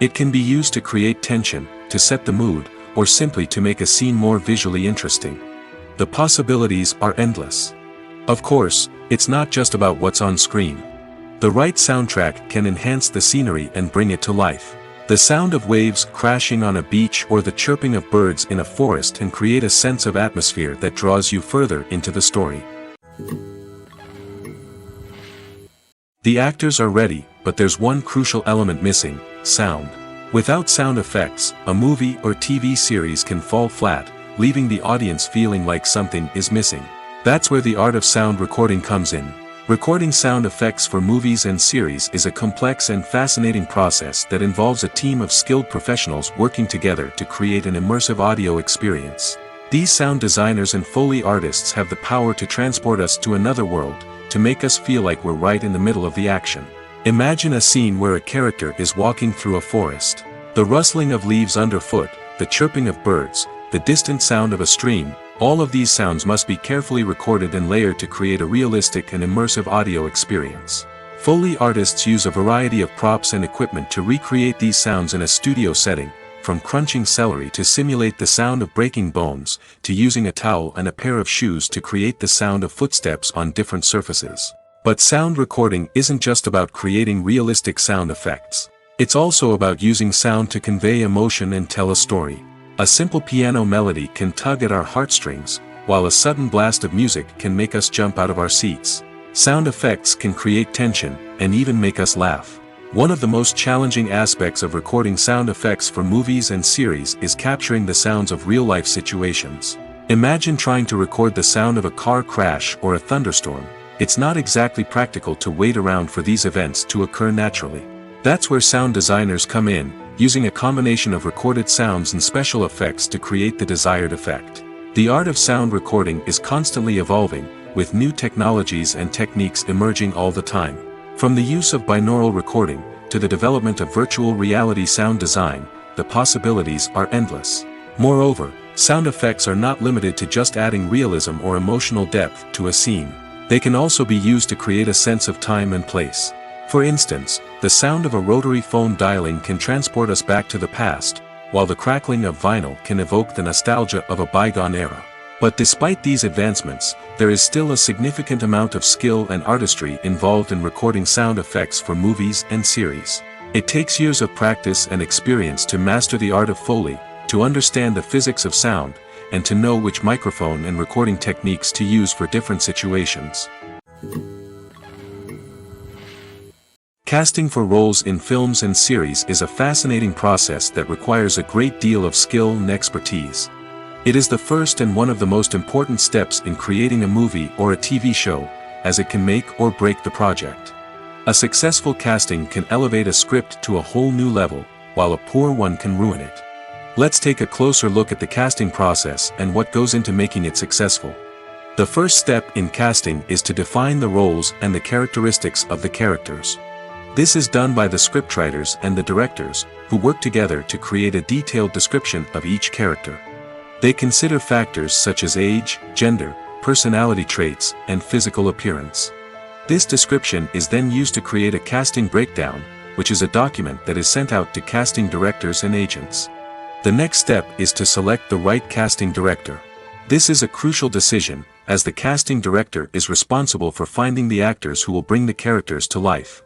It can be used to create tension, to set the mood, or simply to make a scene more visually interesting. The possibilities are endless. Of course, it's not just about what's on screen. The right soundtrack can enhance the scenery and bring it to life. The sound of waves crashing on a beach or the chirping of birds in a forest can create a sense of atmosphere that draws you further into the story. The actors are ready, but there's one crucial element missing: sound. Without sound effects, a movie or TV series can fall flat, leaving the audience feeling like something is missing. That's where the art of sound recording comes in. Recording sound effects for movies and series is a complex and fascinating process that involves a team of skilled professionals working together to create an immersive audio experience. These sound designers and Foley artists have the power to transport us to another world, to make us feel like we're right in the middle of the action. Imagine a scene where a character is walking through a forest. The rustling of leaves underfoot, the chirping of birds, the distant sound of a stream, all of these sounds must be carefully recorded and layered to create a realistic and immersive audio experience. Foley artists use a variety of props and equipment to recreate these sounds in a studio setting, from crunching celery to simulate the sound of breaking bones, to using a towel and a pair of shoes to create the sound of footsteps on different surfaces. But sound recording isn't just about creating realistic sound effects. It's also about using sound to convey emotion and tell a story. A simple piano melody can tug at our heartstrings, while a sudden blast of music can make us jump out of our seats. Sound effects can create tension, and even make us laugh. One of the most challenging aspects of recording sound effects for movies and series is capturing the sounds of real-life situations. Imagine trying to record the sound of a car crash or a thunderstorm. It's not exactly practical to wait around for these events to occur naturally. That's where sound designers come in, using a combination of recorded sounds and special effects to create the desired effect. The art of sound recording is constantly evolving, with new technologies and techniques emerging all the time. From the use of binaural recording, to the development of virtual reality sound design, the possibilities are endless. Moreover, sound effects are not limited to just adding realism or emotional depth to a scene. They can also be used to create a sense of time and place. For instance, the sound of a rotary phone dialing can transport us back to the past, while the crackling of vinyl can evoke the nostalgia of a bygone era. But despite these advancements, there is still a significant amount of skill and artistry involved in recording sound effects for movies and series. It takes years of practice and experience to master the art of Foley, to understand the physics of sound, and to know which microphone and recording techniques to use for different situations. Casting for roles in films and series is a fascinating process that requires a great deal of skill and expertise. It is the first and one of the most important steps in creating a movie or a TV show, as it can make or break the project. A successful casting can elevate a script to a whole new level, while a poor one can ruin it. Let's take a closer look at the casting process and what goes into making it successful. The first step in casting is to define the roles and the characteristics of the characters. This is done by the scriptwriters and the directors, who work together to create a detailed description of each character. They consider factors such as age, gender, personality traits, and physical appearance. This description is then used to create a casting breakdown, which is a document that is sent out to casting directors and agents. The next step is to select the right casting director. This is a crucial decision, as the casting director is responsible for finding the actors who will bring the characters to life.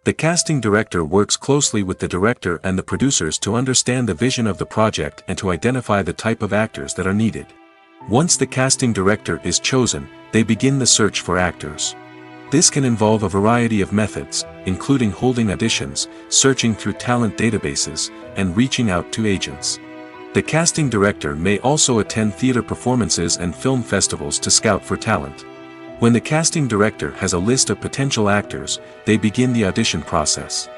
The casting director works closely with the director and the producers to understand the vision of the project and to identify the type of actors that are needed. Once the casting director is chosen, they begin the search for actors. This can involve a variety of methods, including holding auditions, searching through talent databases, and reaching out to agents. The casting director may also attend theater performances and film festivals to scout for talent. When the casting director has a list of potential actors, they begin the audition process.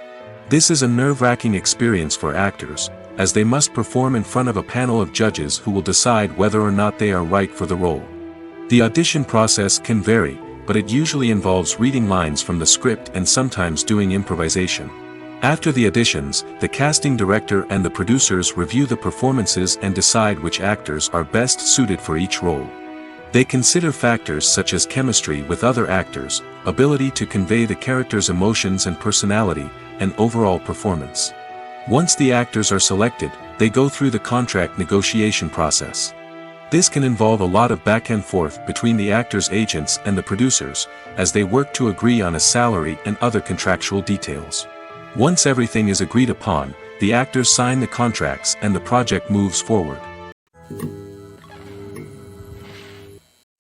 This is a nerve-wracking experience for actors, as they must perform in front of a panel of judges who will decide whether or not they are right for the role. The audition process can vary, but it usually involves reading lines from the script and sometimes doing improvisation. After the auditions, the casting director and the producers review the performances and decide which actors are best suited for each role. They consider factors such as chemistry with other actors, ability to convey the character's emotions and personality, and overall performance. Once the actors are selected, they go through the contract negotiation process. This can involve a lot of back and forth between the actors' agents and the producers, as they work to agree on a salary and other contractual details. Once everything is agreed upon, the actors sign the contracts and the project moves forward.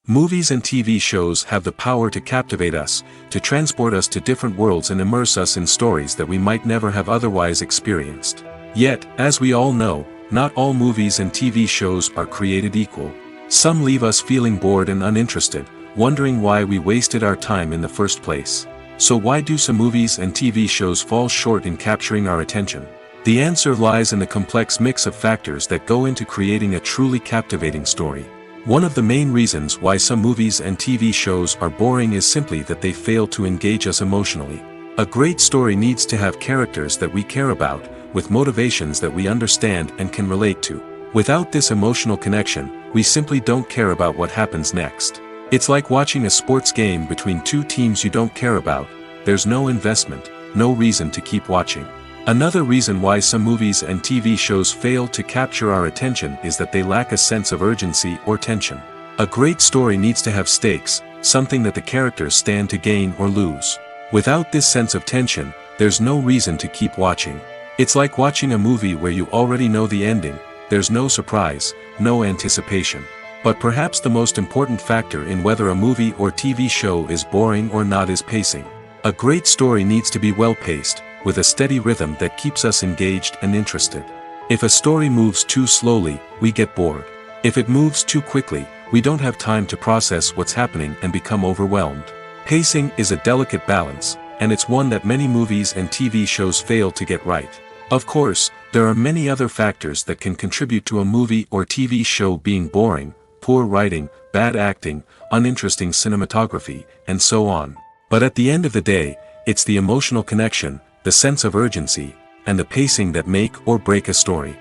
Movies and TV shows have the power to captivate us, to transport us to different worlds and immerse us in stories that we might never have otherwise experienced. Yet, as we all know, not all movies and TV shows are created equal. Some leave us feeling bored and uninterested, wondering why we wasted our time in the first place. So why do some movies and TV shows fall short in capturing our attention? The answer lies in the complex mix of factors that go into creating a truly captivating story. One of the main reasons why some movies and TV shows are boring is simply that they fail to engage us emotionally. A great story needs to have characters that we care about, with motivations that we understand and can relate to. Without this emotional connection, we simply don't care about what happens next. It's like watching a sports game between two teams you don't care about. There's no investment, no reason to keep watching. Another reason why some movies and TV shows fail to capture our attention is that they lack a sense of urgency or tension. A great story needs to have stakes, something that the characters stand to gain or lose. Without this sense of tension, there's no reason to keep watching. It's like watching a movie where you already know the ending. There's no surprise, no anticipation. But perhaps the most important factor in whether a movie or TV show is boring or not is pacing. A great story needs to be well-paced, with a steady rhythm that keeps us engaged and interested. If a story moves too slowly, we get bored. If it moves too quickly, we don't have time to process what's happening and become overwhelmed. Pacing is a delicate balance, and it's one that many movies and TV shows fail to get right. Of course, there are many other factors that can contribute to a movie or TV show being boring: poor writing, bad acting, uninteresting cinematography, and so on. But at the end of the day, it's the emotional connection, the sense of urgency, and the pacing that make or break a story.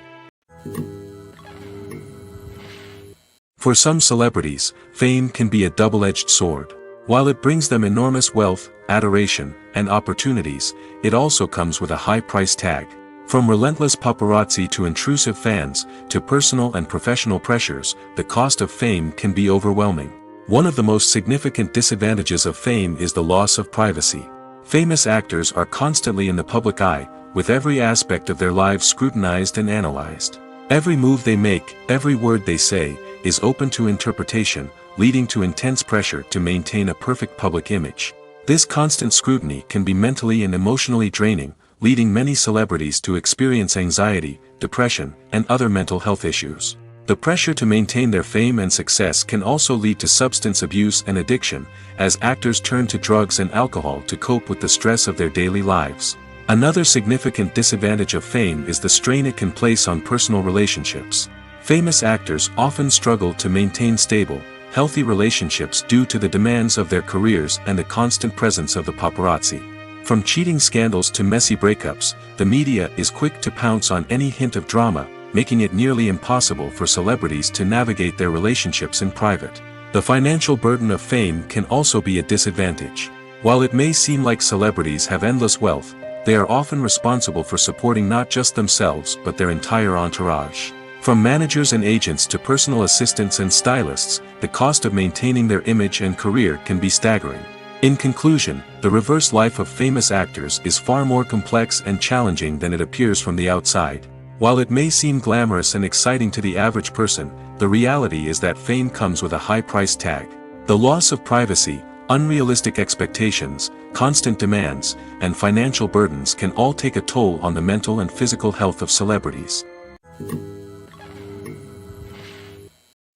For some celebrities, fame can be a double-edged sword. While it brings them enormous wealth, adoration, and opportunities, it also comes with a high price tag. From relentless paparazzi to intrusive fans, to personal and professional pressures, the cost of fame can be overwhelming. One of the most significant disadvantages of fame is the loss of privacy. Famous actors are constantly in the public eye, with every aspect of their lives scrutinized and analyzed. Every move they make, every word they say, is open to interpretation, leading to intense pressure to maintain a perfect public image. This constant scrutiny can be mentally and emotionally draining, leading many celebrities to experience anxiety, depression, and other mental health issues. The pressure to maintain their fame and success can also lead to substance abuse and addiction, as actors turn to drugs and alcohol to cope with the stress of their daily lives. Another significant disadvantage of fame is the strain it can place on personal relationships. Famous actors often struggle to maintain stable, healthy relationships due to the demands of their careers and the constant presence of the paparazzi. From cheating scandals to messy breakups, the media is quick to pounce on any hint of drama, making it nearly impossible for celebrities to navigate their relationships in private. The financial burden of fame can also be a disadvantage. While it may seem like celebrities have endless wealth, they are often responsible for supporting not just themselves but their entire entourage. From managers and agents to personal assistants and stylists, the cost of maintaining their image and career can be staggering. In conclusion, the reverse life of famous actors is far more complex and challenging than it appears from the outside. While it may seem glamorous and exciting to the average person, the reality is that fame comes with a high price tag. The loss of privacy, unrealistic expectations, constant demands, and financial burdens can all take a toll on the mental and physical health of celebrities.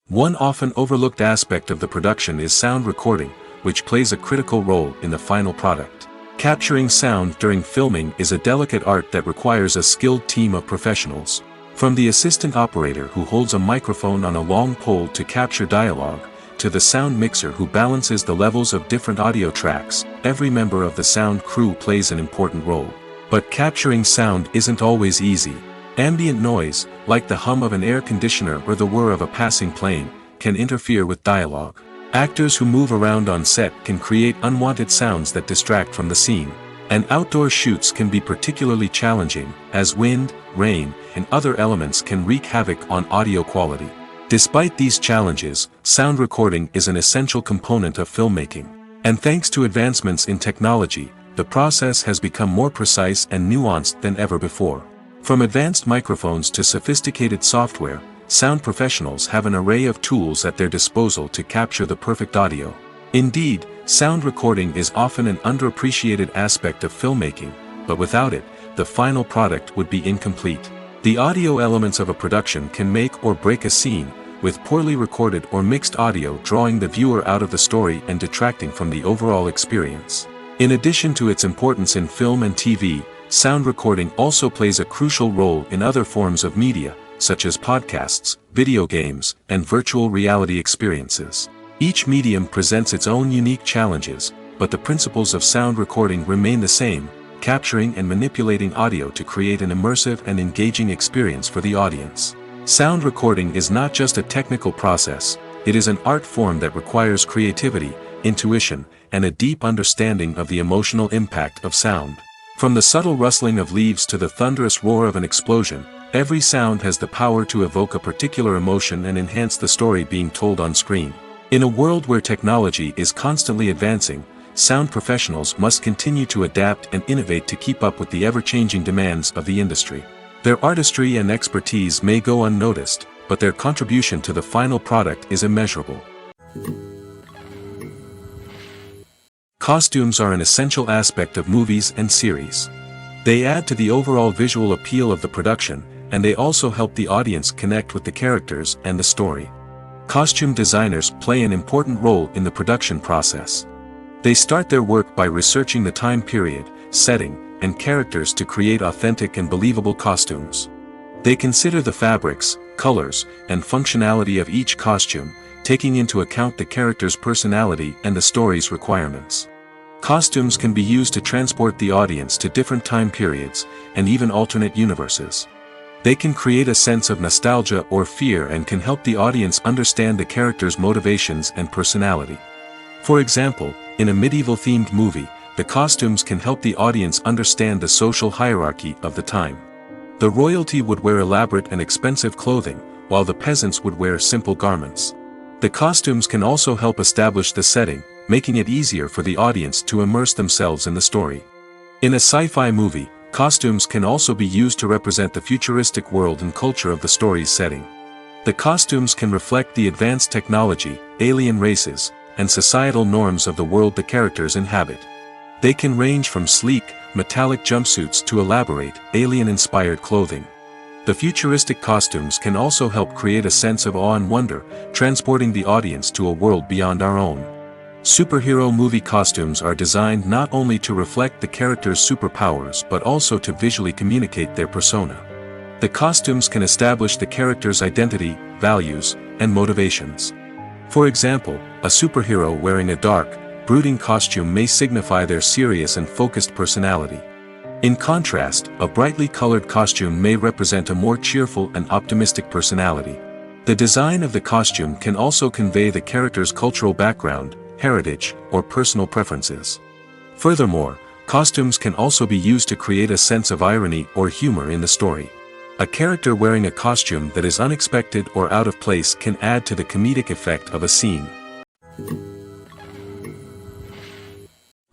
One often overlooked aspect of the production is sound recording, which plays a critical role in the final product. Capturing sound during filming is a delicate art that requires a skilled team of professionals. From the assistant operator who holds a microphone on a long pole to capture dialogue, to the sound mixer who balances the levels of different audio tracks, every member of the sound crew plays an important role. But capturing sound isn't always easy. Ambient noise, like the hum of an air conditioner or the whir of a passing plane, can interfere with dialogue. Actors who move around on set can create unwanted sounds that distract from the scene. And outdoor shoots can be particularly challenging, as wind, rain, and other elements can wreak havoc on audio quality. Despite these challenges, sound recording is an essential component of filmmaking. And thanks to advancements in technology, the process has become more precise and nuanced than ever before. From advanced microphones to sophisticated software, sound professionals have an array of tools at their disposal to capture the perfect audio. Indeed, sound recording is often an underappreciated aspect of filmmaking, but without it, the final product would be incomplete. The audio elements of a production can make or break a scene, with poorly recorded or mixed audio drawing the viewer out of the story and detracting from the overall experience. In addition to its importance in film and TV, sound recording also plays a crucial role in other forms of media, such as podcasts, video games, and virtual reality experiences. Each medium presents its own unique challenges, but the principles of sound recording remain the same: capturing and manipulating audio to create an immersive and engaging experience for the audience. Sound recording is not just a technical process, it is an art form that requires creativity, intuition, and a deep understanding of the emotional impact of sound. From the subtle rustling of leaves to the thunderous roar of an explosion, every sound has the power to evoke a particular emotion and enhance the story being told on screen. In a world where technology is constantly advancing, sound professionals must continue to adapt and innovate to keep up with the ever-changing demands of the industry. Their artistry and expertise may go unnoticed, but their contribution to the final product is immeasurable. Costumes are an essential aspect of movies and series. They add to the overall visual appeal of the production, and they also help the audience connect with the characters and the story. Costume designers play an important role in the production process. They start their work by researching the time period, setting, and characters to create authentic and believable costumes. They consider the fabrics, colors, and functionality of each costume, taking into account the character's personality and the story's requirements. Costumes can be used to transport the audience to different time periods, and even alternate universes. They can create a sense of nostalgia or fear and can help the audience understand the character's motivations and personality. For example, in a medieval-themed movie, the costumes can help the audience understand the social hierarchy of the time. The royalty would wear elaborate and expensive clothing, while the peasants would wear simple garments. The costumes can also help establish the setting, making it easier for the audience to immerse themselves in the story. In a sci-fi movie, costumes can also be used to represent the futuristic world and culture of the story's setting. The costumes can reflect the advanced technology, alien races, and societal norms of the world the characters inhabit. They can range from sleek, metallic jumpsuits to elaborate, alien-inspired clothing. The futuristic costumes can also help create a sense of awe and wonder, transporting the audience to a world beyond our own. Superhero movie costumes are designed not only to reflect the character's superpowers but also to visually communicate their persona. The costumes can establish the character's identity, values, and motivations. For example, a superhero wearing a dark, brooding costume may signify their serious and focused personality. In contrast, a brightly colored costume may represent a more cheerful and optimistic personality. The design of the costume can also convey the character's cultural background, heritage, or personal preferences. Furthermore, costumes can also be used to create a sense of irony or humor in the story. A character wearing a costume that is unexpected or out of place can add to the comedic effect of a scene.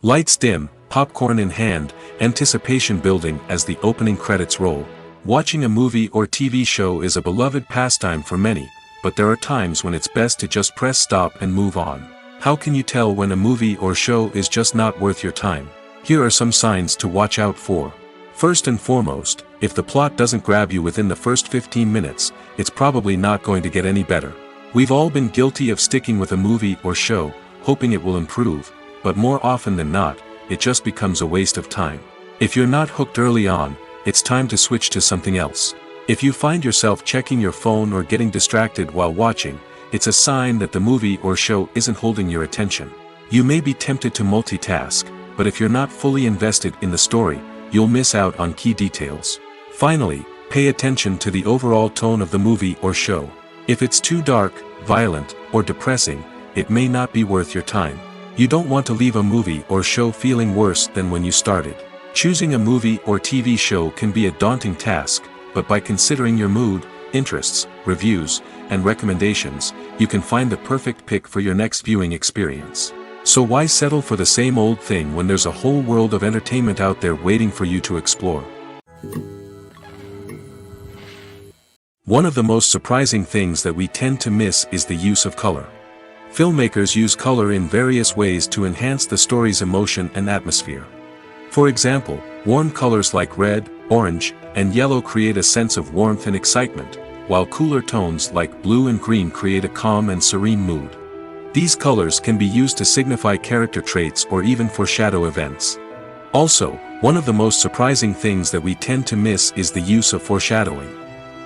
Lights dim, popcorn in hand, anticipation building as the opening credits roll. Watching a movie or TV show is a beloved pastime for many, but there are times when it's best to just press stop and move on. How can you tell when a movie or show is just not worth your time? Here are some signs to watch out for. First and foremost, if the plot doesn't grab you within the first 15 minutes, it's probably not going to get any better. We've all been guilty of sticking with a movie or show, hoping it will improve, but more often than not, it just becomes a waste of time. If you're not hooked early on, it's time to switch to something else. If you find yourself checking your phone or getting distracted while watching, it's a sign that the movie or show isn't holding your attention. You may be tempted to multitask, but if you're not fully invested in the story, you'll miss out on key details. Finally, pay attention to the overall tone of the movie or show. If it's too dark, violent, or depressing, it may not be worth your time. You don't want to leave a movie or show feeling worse than when you started. Choosing a movie or TV show can be a daunting task, but by considering your mood, interests, reviews, and recommendations, you can find the perfect pick for your next viewing experience. So why settle for the same old thing when there's a whole world of entertainment out there waiting for you to explore? One of the most surprising things that we tend to miss is the use of color. Filmmakers use color in various ways to enhance the story's emotion and atmosphere. For example, warm colors like red, orange, and yellow create a sense of warmth and excitement, while cooler tones like blue and green create a calm and serene mood. These colors can be used to signify character traits or even foreshadow events. Also, one of the most surprising things that we tend to miss is the use of foreshadowing.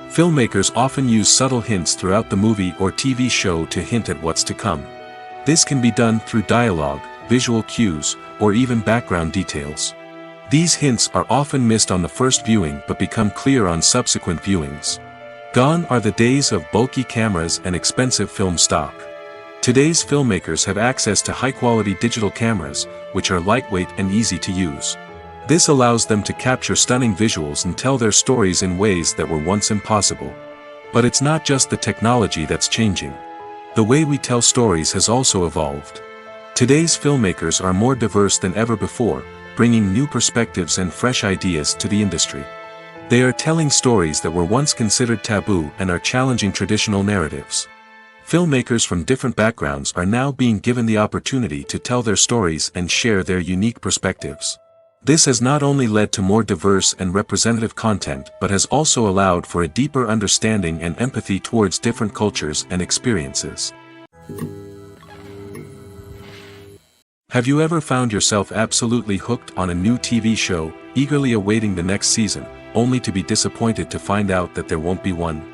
Filmmakers often use subtle hints throughout the movie or TV show to hint at what's to come. This can be done through dialogue, visual cues, or even background details. These hints are often missed on the first viewing but become clear on subsequent viewings. Gone are the days of bulky cameras and expensive film stock. Today's filmmakers have access to high-quality digital cameras, which are lightweight and easy to use. This allows them to capture stunning visuals and tell their stories in ways that were once impossible. But it's not just the technology that's changing. The way we tell stories has also evolved. Today's filmmakers are more diverse than ever before, bringing new perspectives and fresh ideas to the industry. They are telling stories that were once considered taboo and are challenging traditional narratives. Filmmakers from different backgrounds are now being given the opportunity to tell their stories and share their unique perspectives. This has not only led to more diverse and representative content but has also allowed for a deeper understanding and empathy towards different cultures and experiences. Have you ever found yourself absolutely hooked on a new TV show, eagerly awaiting the next season, only to be disappointed to find out that there won't be one?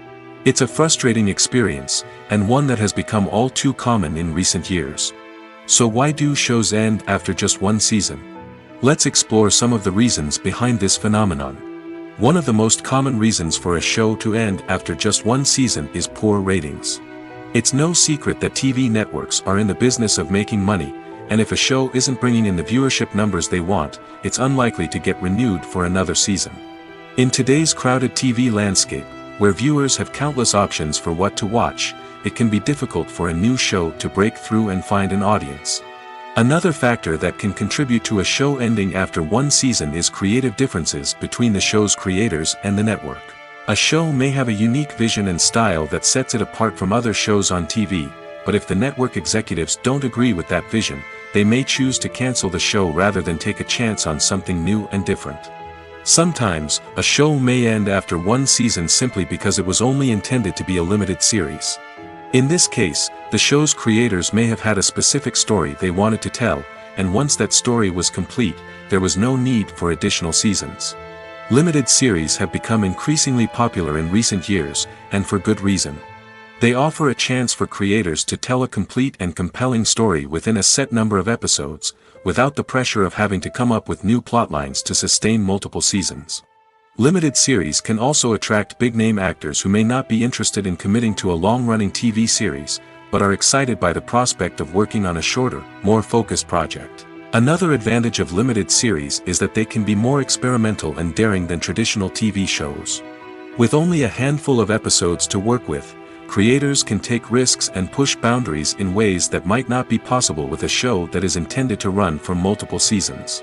It's a frustrating experience, and one that has become all too common in recent years. So why do shows end after just one season? Let's explore some of the reasons behind this phenomenon. One of the most common reasons for a show to end after just one season is poor ratings. It's no secret that TV networks are in the business of making money, and if a show isn't bringing in the viewership numbers they want, it's unlikely to get renewed for another season. In today's crowded TV landscape, where viewers have countless options for what to watch, it can be difficult for a new show to break through and find an audience. Another factor that can contribute to a show ending after one season is creative differences between the show's creators and the network. A show may have a unique vision and style that sets it apart from other shows on TV, but if the network executives don't agree with that vision, they may choose to cancel the show rather than take a chance on something new and different. Sometimes, a show may end after one season simply because it was only intended to be a limited series. In this case, the show's creators may have had a specific story they wanted to tell, and once that story was complete, there was no need for additional seasons. Limited series have become increasingly popular in recent years, and for good reason. They offer a chance for creators to tell a complete and compelling story within a set number of episodes, without the pressure of having to come up with new plotlines to sustain multiple seasons. Limited series can also attract big-name actors who may not be interested in committing to a long-running TV series, but are excited by the prospect of working on a shorter, more focused project. Another advantage of limited series is that they can be more experimental and daring than traditional TV shows. With only a handful of episodes to work with, creators can take risks and push boundaries in ways that might not be possible with a show that is intended to run for multiple seasons.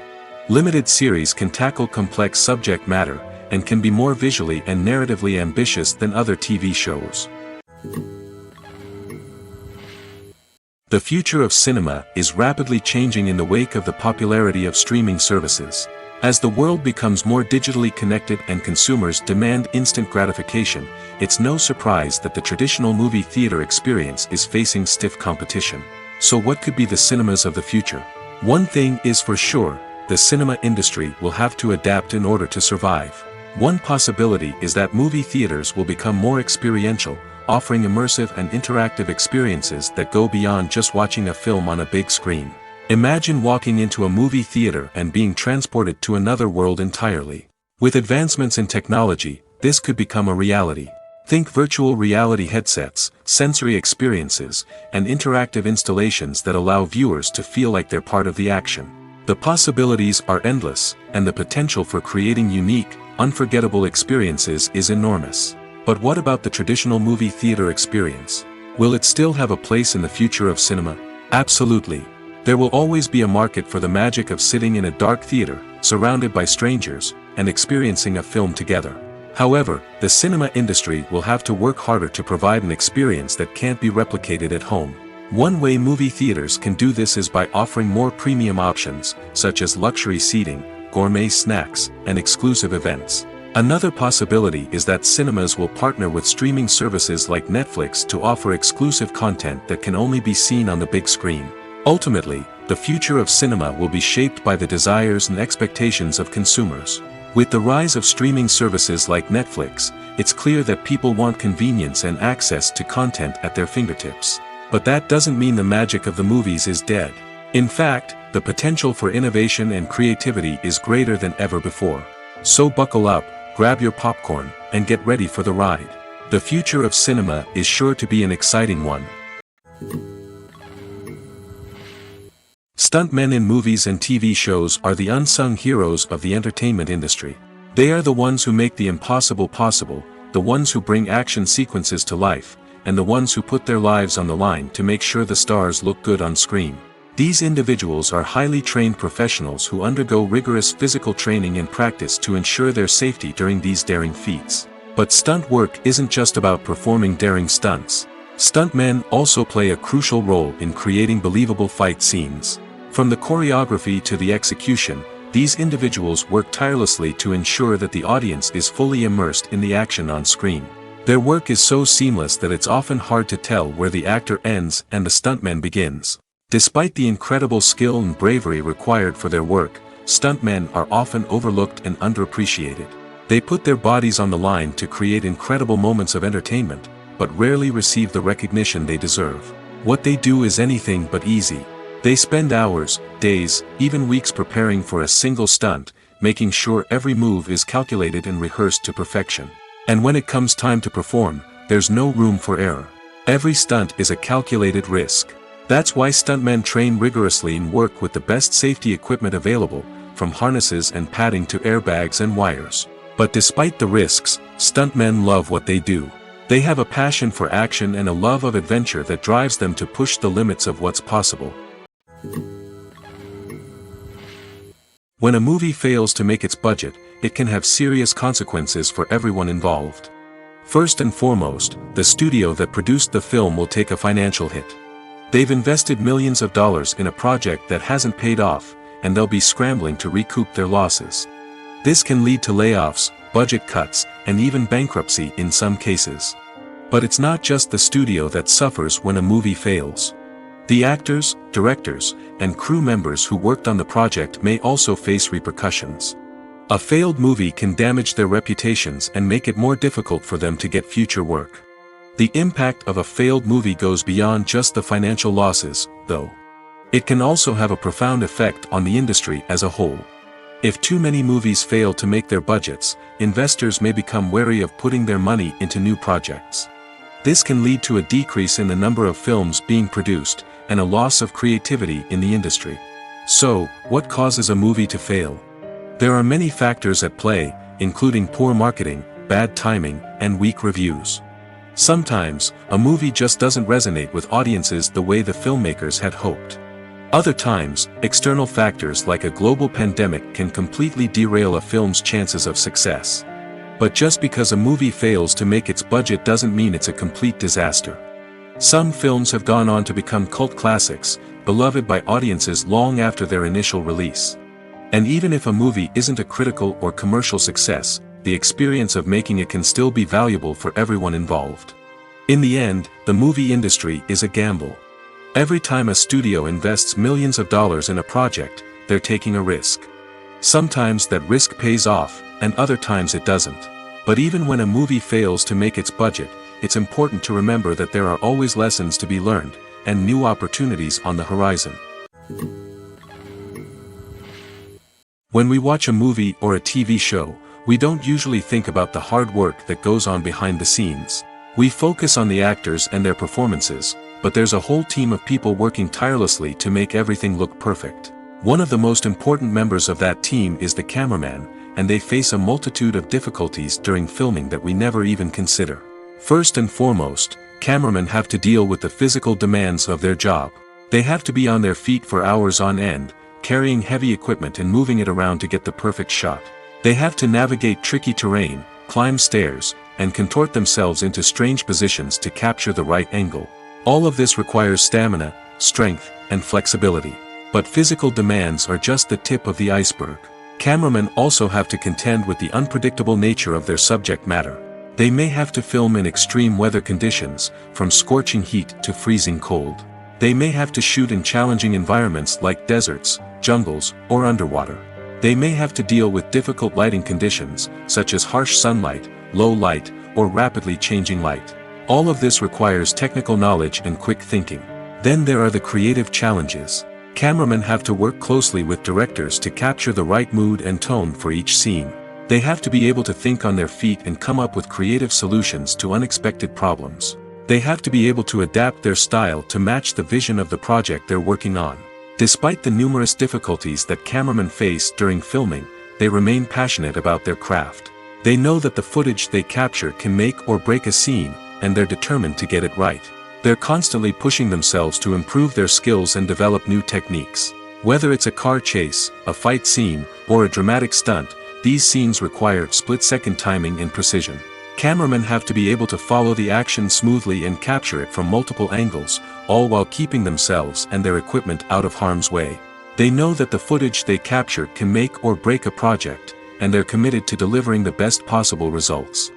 Limited series can tackle complex subject matter, and can be more visually and narratively ambitious than other TV shows. The future of cinema is rapidly changing in the wake of the popularity of streaming services. As the world becomes more digitally connected and consumers demand instant gratification, it's no surprise that the traditional movie theater experience is facing stiff competition. So what could be the cinemas of the future? One thing is for sure, the cinema industry will have to adapt in order to survive. One possibility is that movie theaters will become more experiential, offering immersive and interactive experiences that go beyond just watching a film on a big screen. Imagine walking into a movie theater and being transported to another world entirely. With advancements in technology, this could become a reality. Think virtual reality headsets, sensory experiences, and interactive installations that allow viewers to feel like they're part of the action. The possibilities are endless, and the potential for creating unique, unforgettable experiences is enormous. But what about the traditional movie theater experience? Will it still have a place in the future of cinema? Absolutely. There will always be a market for the magic of sitting in a dark theater, surrounded by strangers, and experiencing a film together. However, the cinema industry will have to work harder to provide an experience that can't be replicated at home. One way movie theaters can do this is by offering more premium options, such as luxury seating, gourmet snacks, and exclusive events. Another possibility is that cinemas will partner with streaming services like Netflix to offer exclusive content that can only be seen on the big screen. Ultimately, the future of cinema will be shaped by the desires and expectations of consumers. With the rise of streaming services like Netflix, it's clear that people want convenience and access to content at their fingertips. But that doesn't mean the magic of the movies is dead. In fact, the potential for innovation and creativity is greater than ever before. So buckle up, grab your popcorn, and get ready for the ride. The future of cinema is sure to be an exciting one. Stuntmen in movies and TV shows are the unsung heroes of the entertainment industry. They are the ones who make the impossible possible, the ones who bring action sequences to life, and the ones who put their lives on the line to make sure the stars look good on screen. These individuals are highly trained professionals who undergo rigorous physical training and practice to ensure their safety during these daring feats. But stunt work isn't just about performing daring stunts. Stuntmen also play a crucial role in creating believable fight scenes. From the choreography to the execution, these individuals work tirelessly to ensure that the audience is fully immersed in the action on screen. Their work is so seamless that it's often hard to tell where the actor ends and the stuntman begins. Despite the incredible skill and bravery required for their work, stuntmen are often overlooked and underappreciated. They put their bodies on the line to create incredible moments of entertainment, but rarely receive the recognition they deserve. What they do is anything but easy. They spend hours, days, even weeks preparing for a single stunt, making sure every move is calculated and rehearsed to perfection. And when it comes time to perform, there's no room for error. Every stunt is a calculated risk. That's why stuntmen train rigorously and work with the best safety equipment available, from harnesses and padding to airbags and wires. But despite the risks, stuntmen love what they do. They have a passion for action and a love of adventure that drives them to push the limits of what's possible. When a movie fails to make its budget, it can have serious consequences for everyone involved. First and foremost, the studio that produced the film will take a financial hit. They've invested millions of dollars in a project that hasn't paid off, and they'll be scrambling to recoup their losses. This can lead to layoffs, budget cuts, and even bankruptcy in some cases. But it's not just the studio that suffers when a movie fails. The actors, directors, and crew members who worked on the project may also face repercussions. A failed movie can damage their reputations and make it more difficult for them to get future work. The impact of a failed movie goes beyond just the financial losses, though. It can also have a profound effect on the industry as a whole. If too many movies fail to make their budgets, investors may become wary of putting their money into new projects. This can lead to a decrease in the number of films being produced, and a loss of creativity in the industry. So, what causes a movie to fail? There are many factors at play, including poor marketing, bad timing, and weak reviews. Sometimes, a movie just doesn't resonate with audiences the way the filmmakers had hoped. Other times, external factors like a global pandemic can completely derail a film's chances of success. But just because a movie fails to make its budget doesn't mean it's a complete disaster. Some films have gone on to become cult classics, beloved by audiences long after their initial release. And even if a movie isn't a critical or commercial success, the experience of making it can still be valuable for everyone involved. In the end, the movie industry is a gamble. Every time a studio invests millions of dollars in a project, they're taking a risk. Sometimes that risk pays off, and other times it doesn't. But even when a movie fails to make its budget, it's important to remember that there are always lessons to be learned, and new opportunities on the horizon. When we watch a movie or a TV show, we don't usually think about the hard work that goes on behind the scenes. We focus on the actors and their performances, but there's a whole team of people working tirelessly to make everything look perfect. One of the most important members of that team is the cameraman, and they face a multitude of difficulties during filming that we never even consider. First and foremost, cameramen have to deal with the physical demands of their job. They have to be on their feet for hours on end, carrying heavy equipment and moving it around to get the perfect shot. They have to navigate tricky terrain, climb stairs, and contort themselves into strange positions to capture the right angle. All of this requires stamina, strength, and flexibility. But physical demands are just the tip of the iceberg. Cameramen also have to contend with the unpredictable nature of their subject matter. They may have to film in extreme weather conditions, from scorching heat to freezing cold. They may have to shoot in challenging environments like deserts, jungles, or underwater. They may have to deal with difficult lighting conditions, such as harsh sunlight, low light, or rapidly changing light. All of this requires technical knowledge and quick thinking. Then there are the creative challenges. Cameramen have to work closely with directors to capture the right mood and tone for each scene. They have to be able to think on their feet and come up with creative solutions to unexpected problems. They have to be able to adapt their style to match the vision of the project they're working on. Despite the numerous difficulties that cameramen face during filming, they remain passionate about their craft. They know that the footage they capture can make or break a scene, and they're determined to get it right. They're constantly pushing themselves to improve their skills and develop new techniques. Whether it's a car chase, a fight scene, or a dramatic stunt, these scenes require split-second timing and precision. Cameramen have to be able to follow the action smoothly and capture it from multiple angles, all while keeping themselves and their equipment out of harm's way. They know that the footage they capture can make or break a project, and they're committed to delivering the best possible results.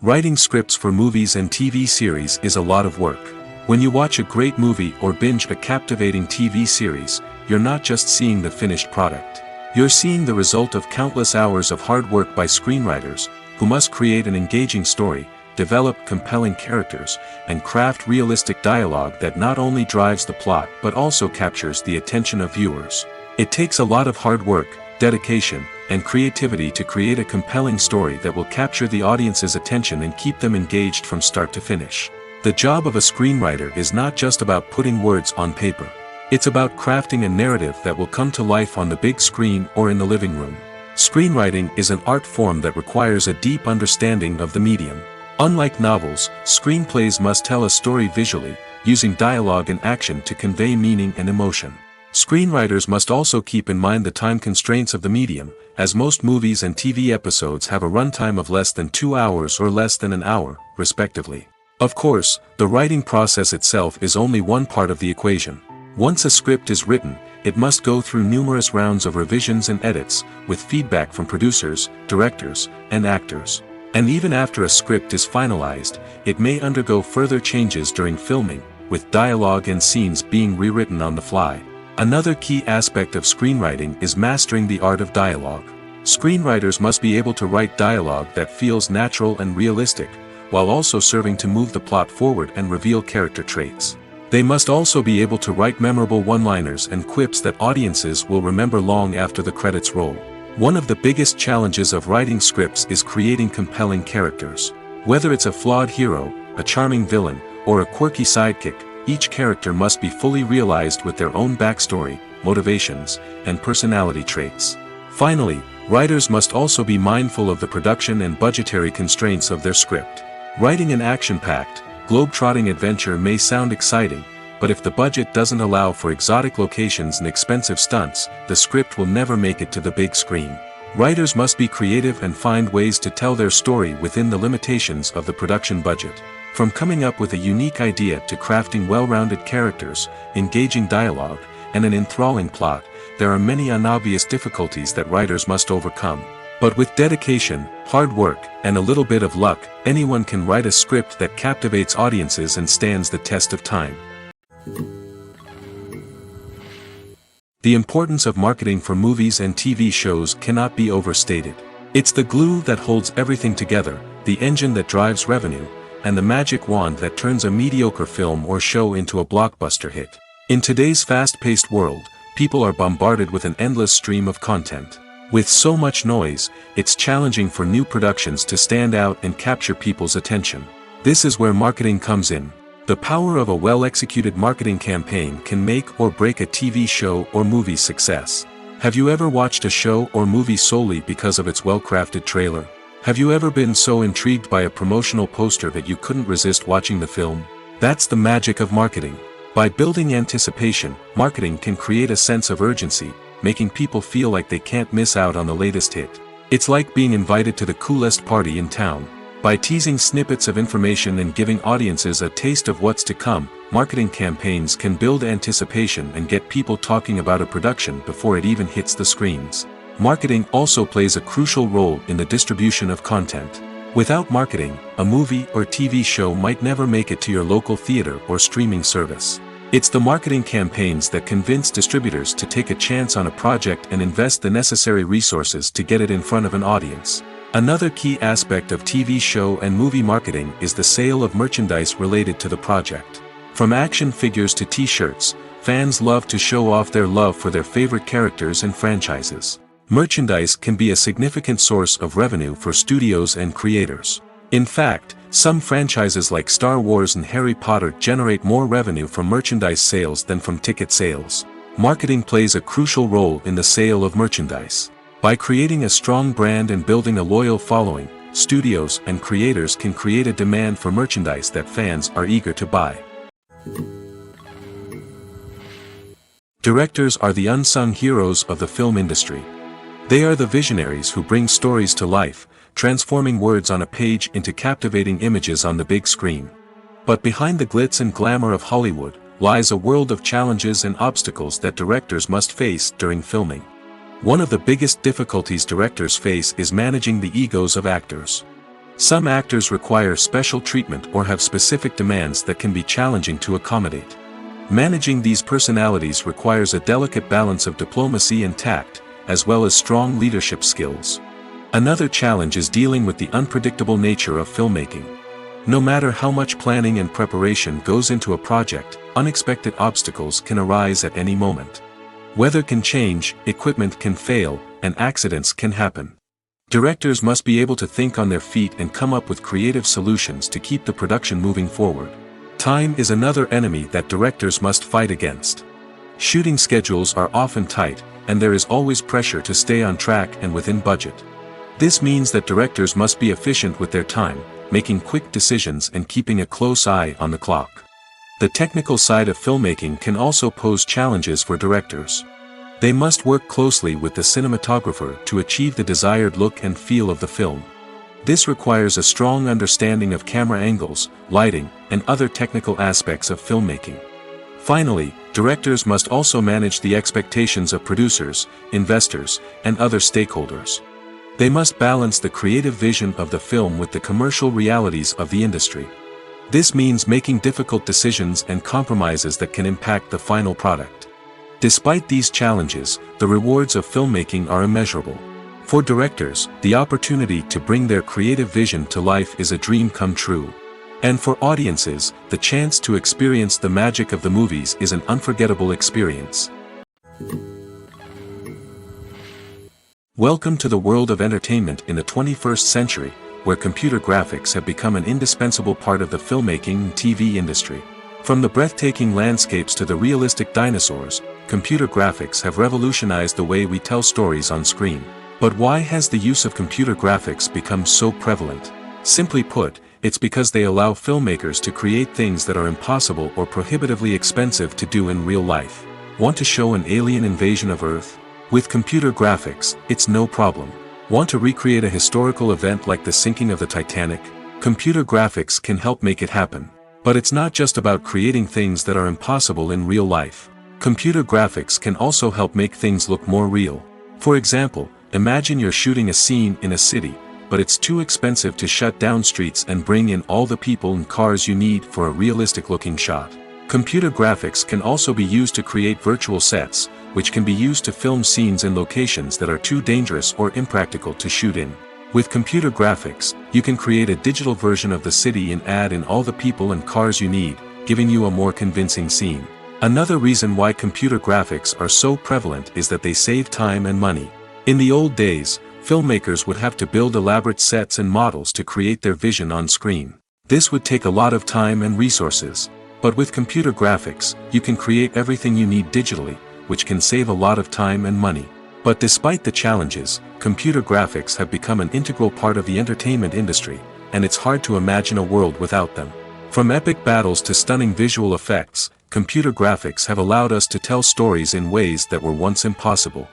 Writing scripts for movies and TV series is a lot of work. When you watch a great movie or binge a captivating TV series, you're not just seeing the finished product. You're seeing the result of countless hours of hard work by screenwriters, who must create an engaging story, develop compelling characters, and craft realistic dialogue that not only drives the plot but also captures the attention of viewers. It takes a lot of hard work, dedication, and creativity to create a compelling story that will capture the audience's attention and keep them engaged from start to finish. The job of a screenwriter is not just about putting words on paper. It's about crafting a narrative that will come to life on the big screen or in the living room. Screenwriting is an art form that requires a deep understanding of the medium. Unlike novels, screenplays must tell a story visually, using dialogue and action to convey meaning and emotion. Screenwriters must also keep in mind the time constraints of the medium, as most movies and TV episodes have a runtime of less than 2 hours or less than an hour, respectively. Of course, the writing process itself is only one part of the equation. Once a script is written, it must go through numerous rounds of revisions and edits, with feedback from producers, directors, and actors. And even after a script is finalized, it may undergo further changes during filming, with dialogue and scenes being rewritten on the fly. Another key aspect of screenwriting is mastering the art of dialogue. Screenwriters must be able to write dialogue that feels natural and realistic, while also serving to move the plot forward and reveal character traits. They must also be able to write memorable one-liners and quips that audiences will remember long after the credits roll. One of the biggest challenges of writing scripts is creating compelling characters. Whether it's a flawed hero, a charming villain, or a quirky sidekick, each character must be fully realized with their own backstory, motivations, and personality traits. Finally, writers must also be mindful of the production and budgetary constraints of their script. Writing an action-packed, globe-trotting adventure may sound exciting, but if the budget doesn't allow for exotic locations and expensive stunts, the script will never make it to the big screen. Writers must be creative and find ways to tell their story within the limitations of the production budget. From coming up with a unique idea to crafting well-rounded characters, engaging dialogue, and an enthralling plot, there are many unobvious difficulties that writers must overcome. But with dedication, hard work, and a little bit of luck, anyone can write a script that captivates audiences and stands the test of time. The importance of marketing for movies and TV shows cannot be overstated. It's the glue that holds everything together, the engine that drives revenue, and the magic wand that turns a mediocre film or show into a blockbuster hit. In today's fast-paced world, people are bombarded with an endless stream of content. With so much noise, it's challenging for new productions to stand out and capture people's attention. This is where marketing comes in. The power of a well-executed marketing campaign can make or break a TV show or movie's success. Have you ever watched a show or movie solely because of its well-crafted trailer? Have you ever been so intrigued by a promotional poster that you couldn't resist watching the film? That's the magic of marketing. By building anticipation, marketing can create a sense of urgency, making people feel like they can't miss out on the latest hit. It's like being invited to the coolest party in town. By teasing snippets of information and giving audiences a taste of what's to come, marketing campaigns can build anticipation and get people talking about a production before it even hits the screens. Marketing also plays a crucial role in the distribution of content. Without marketing, a movie or TV show might never make it to your local theater or streaming service. It's the marketing campaigns that convince distributors to take a chance on a project and invest the necessary resources to get it in front of an audience. Another key aspect of TV show and movie marketing is the sale of merchandise related to the project. From action figures to t-shirts, fans love to show off their love for their favorite characters and franchises. Merchandise can be a significant source of revenue for studios and creators. In fact, some franchises like Star Wars and Harry Potter generate more revenue from merchandise sales than from ticket sales. Marketing plays a crucial role in the sale of merchandise. By creating a strong brand and building a loyal following, studios and creators can create a demand for merchandise that fans are eager to buy. Directors are the unsung heroes of the film industry. They are the visionaries who bring stories to life, transforming words on a page into captivating images on the big screen. But behind the glitz and glamour of Hollywood, lies a world of challenges and obstacles that directors must face during filming. One of the biggest difficulties directors face is managing the egos of actors. Some actors require special treatment or have specific demands that can be challenging to accommodate. Managing these personalities requires a delicate balance of diplomacy and tact, as well as strong leadership skills. Another challenge is dealing with the unpredictable nature of filmmaking. No matter how much planning and preparation goes into a project, unexpected obstacles can arise at any moment. Weather can change, equipment can fail, and accidents can happen. Directors must be able to think on their feet and come up with creative solutions to keep the production moving forward. Time is another enemy that directors must fight against. Shooting schedules are often tight, and there is always pressure to stay on track and within budget. This means that directors must be efficient with their time, making quick decisions and keeping a close eye on the clock. The technical side of filmmaking can also pose challenges for directors. They must work closely with the cinematographer to achieve the desired look and feel of the film. This requires a strong understanding of camera angles, lighting, and other technical aspects of filmmaking. Finally, directors must also manage the expectations of producers, investors, and other stakeholders. They must balance the creative vision of the film with the commercial realities of the industry. This means making difficult decisions and compromises that can impact the final product. Despite these challenges, the rewards of filmmaking are immeasurable. For directors, the opportunity to bring their creative vision to life is a dream come true. And for audiences, the chance to experience the magic of the movies is an unforgettable experience. Welcome to the world of entertainment in the 21st century, where computer graphics have become an indispensable part of the filmmaking and TV industry. From the breathtaking landscapes to the realistic dinosaurs, computer graphics have revolutionized the way we tell stories on screen. But why has the use of computer graphics become so prevalent? Simply put, it's because they allow filmmakers to create things that are impossible or prohibitively expensive to do in real life. Want to show an alien invasion of Earth? With computer graphics, it's no problem. Want to recreate a historical event like the sinking of the Titanic? Computer graphics can help make it happen. But it's not just about creating things that are impossible in real life. Computer graphics can also help make things look more real. For example, imagine you're shooting a scene in a city, but it's too expensive to shut down streets and bring in all the people and cars you need for a realistic-looking shot. Computer graphics can also be used to create virtual sets, which can be used to film scenes in locations that are too dangerous or impractical to shoot in. With computer graphics, you can create a digital version of the city and add in all the people and cars you need, giving you a more convincing scene. Another reason why computer graphics are so prevalent is that they save time and money. In the old days, filmmakers would have to build elaborate sets and models to create their vision on screen. This would take a lot of time and resources. But with computer graphics, you can create everything you need digitally, which can save a lot of time and money. But despite the challenges, computer graphics have become an integral part of the entertainment industry, and it's hard to imagine a world without them. From epic battles to stunning visual effects, computer graphics have allowed us to tell stories in ways that were once impossible.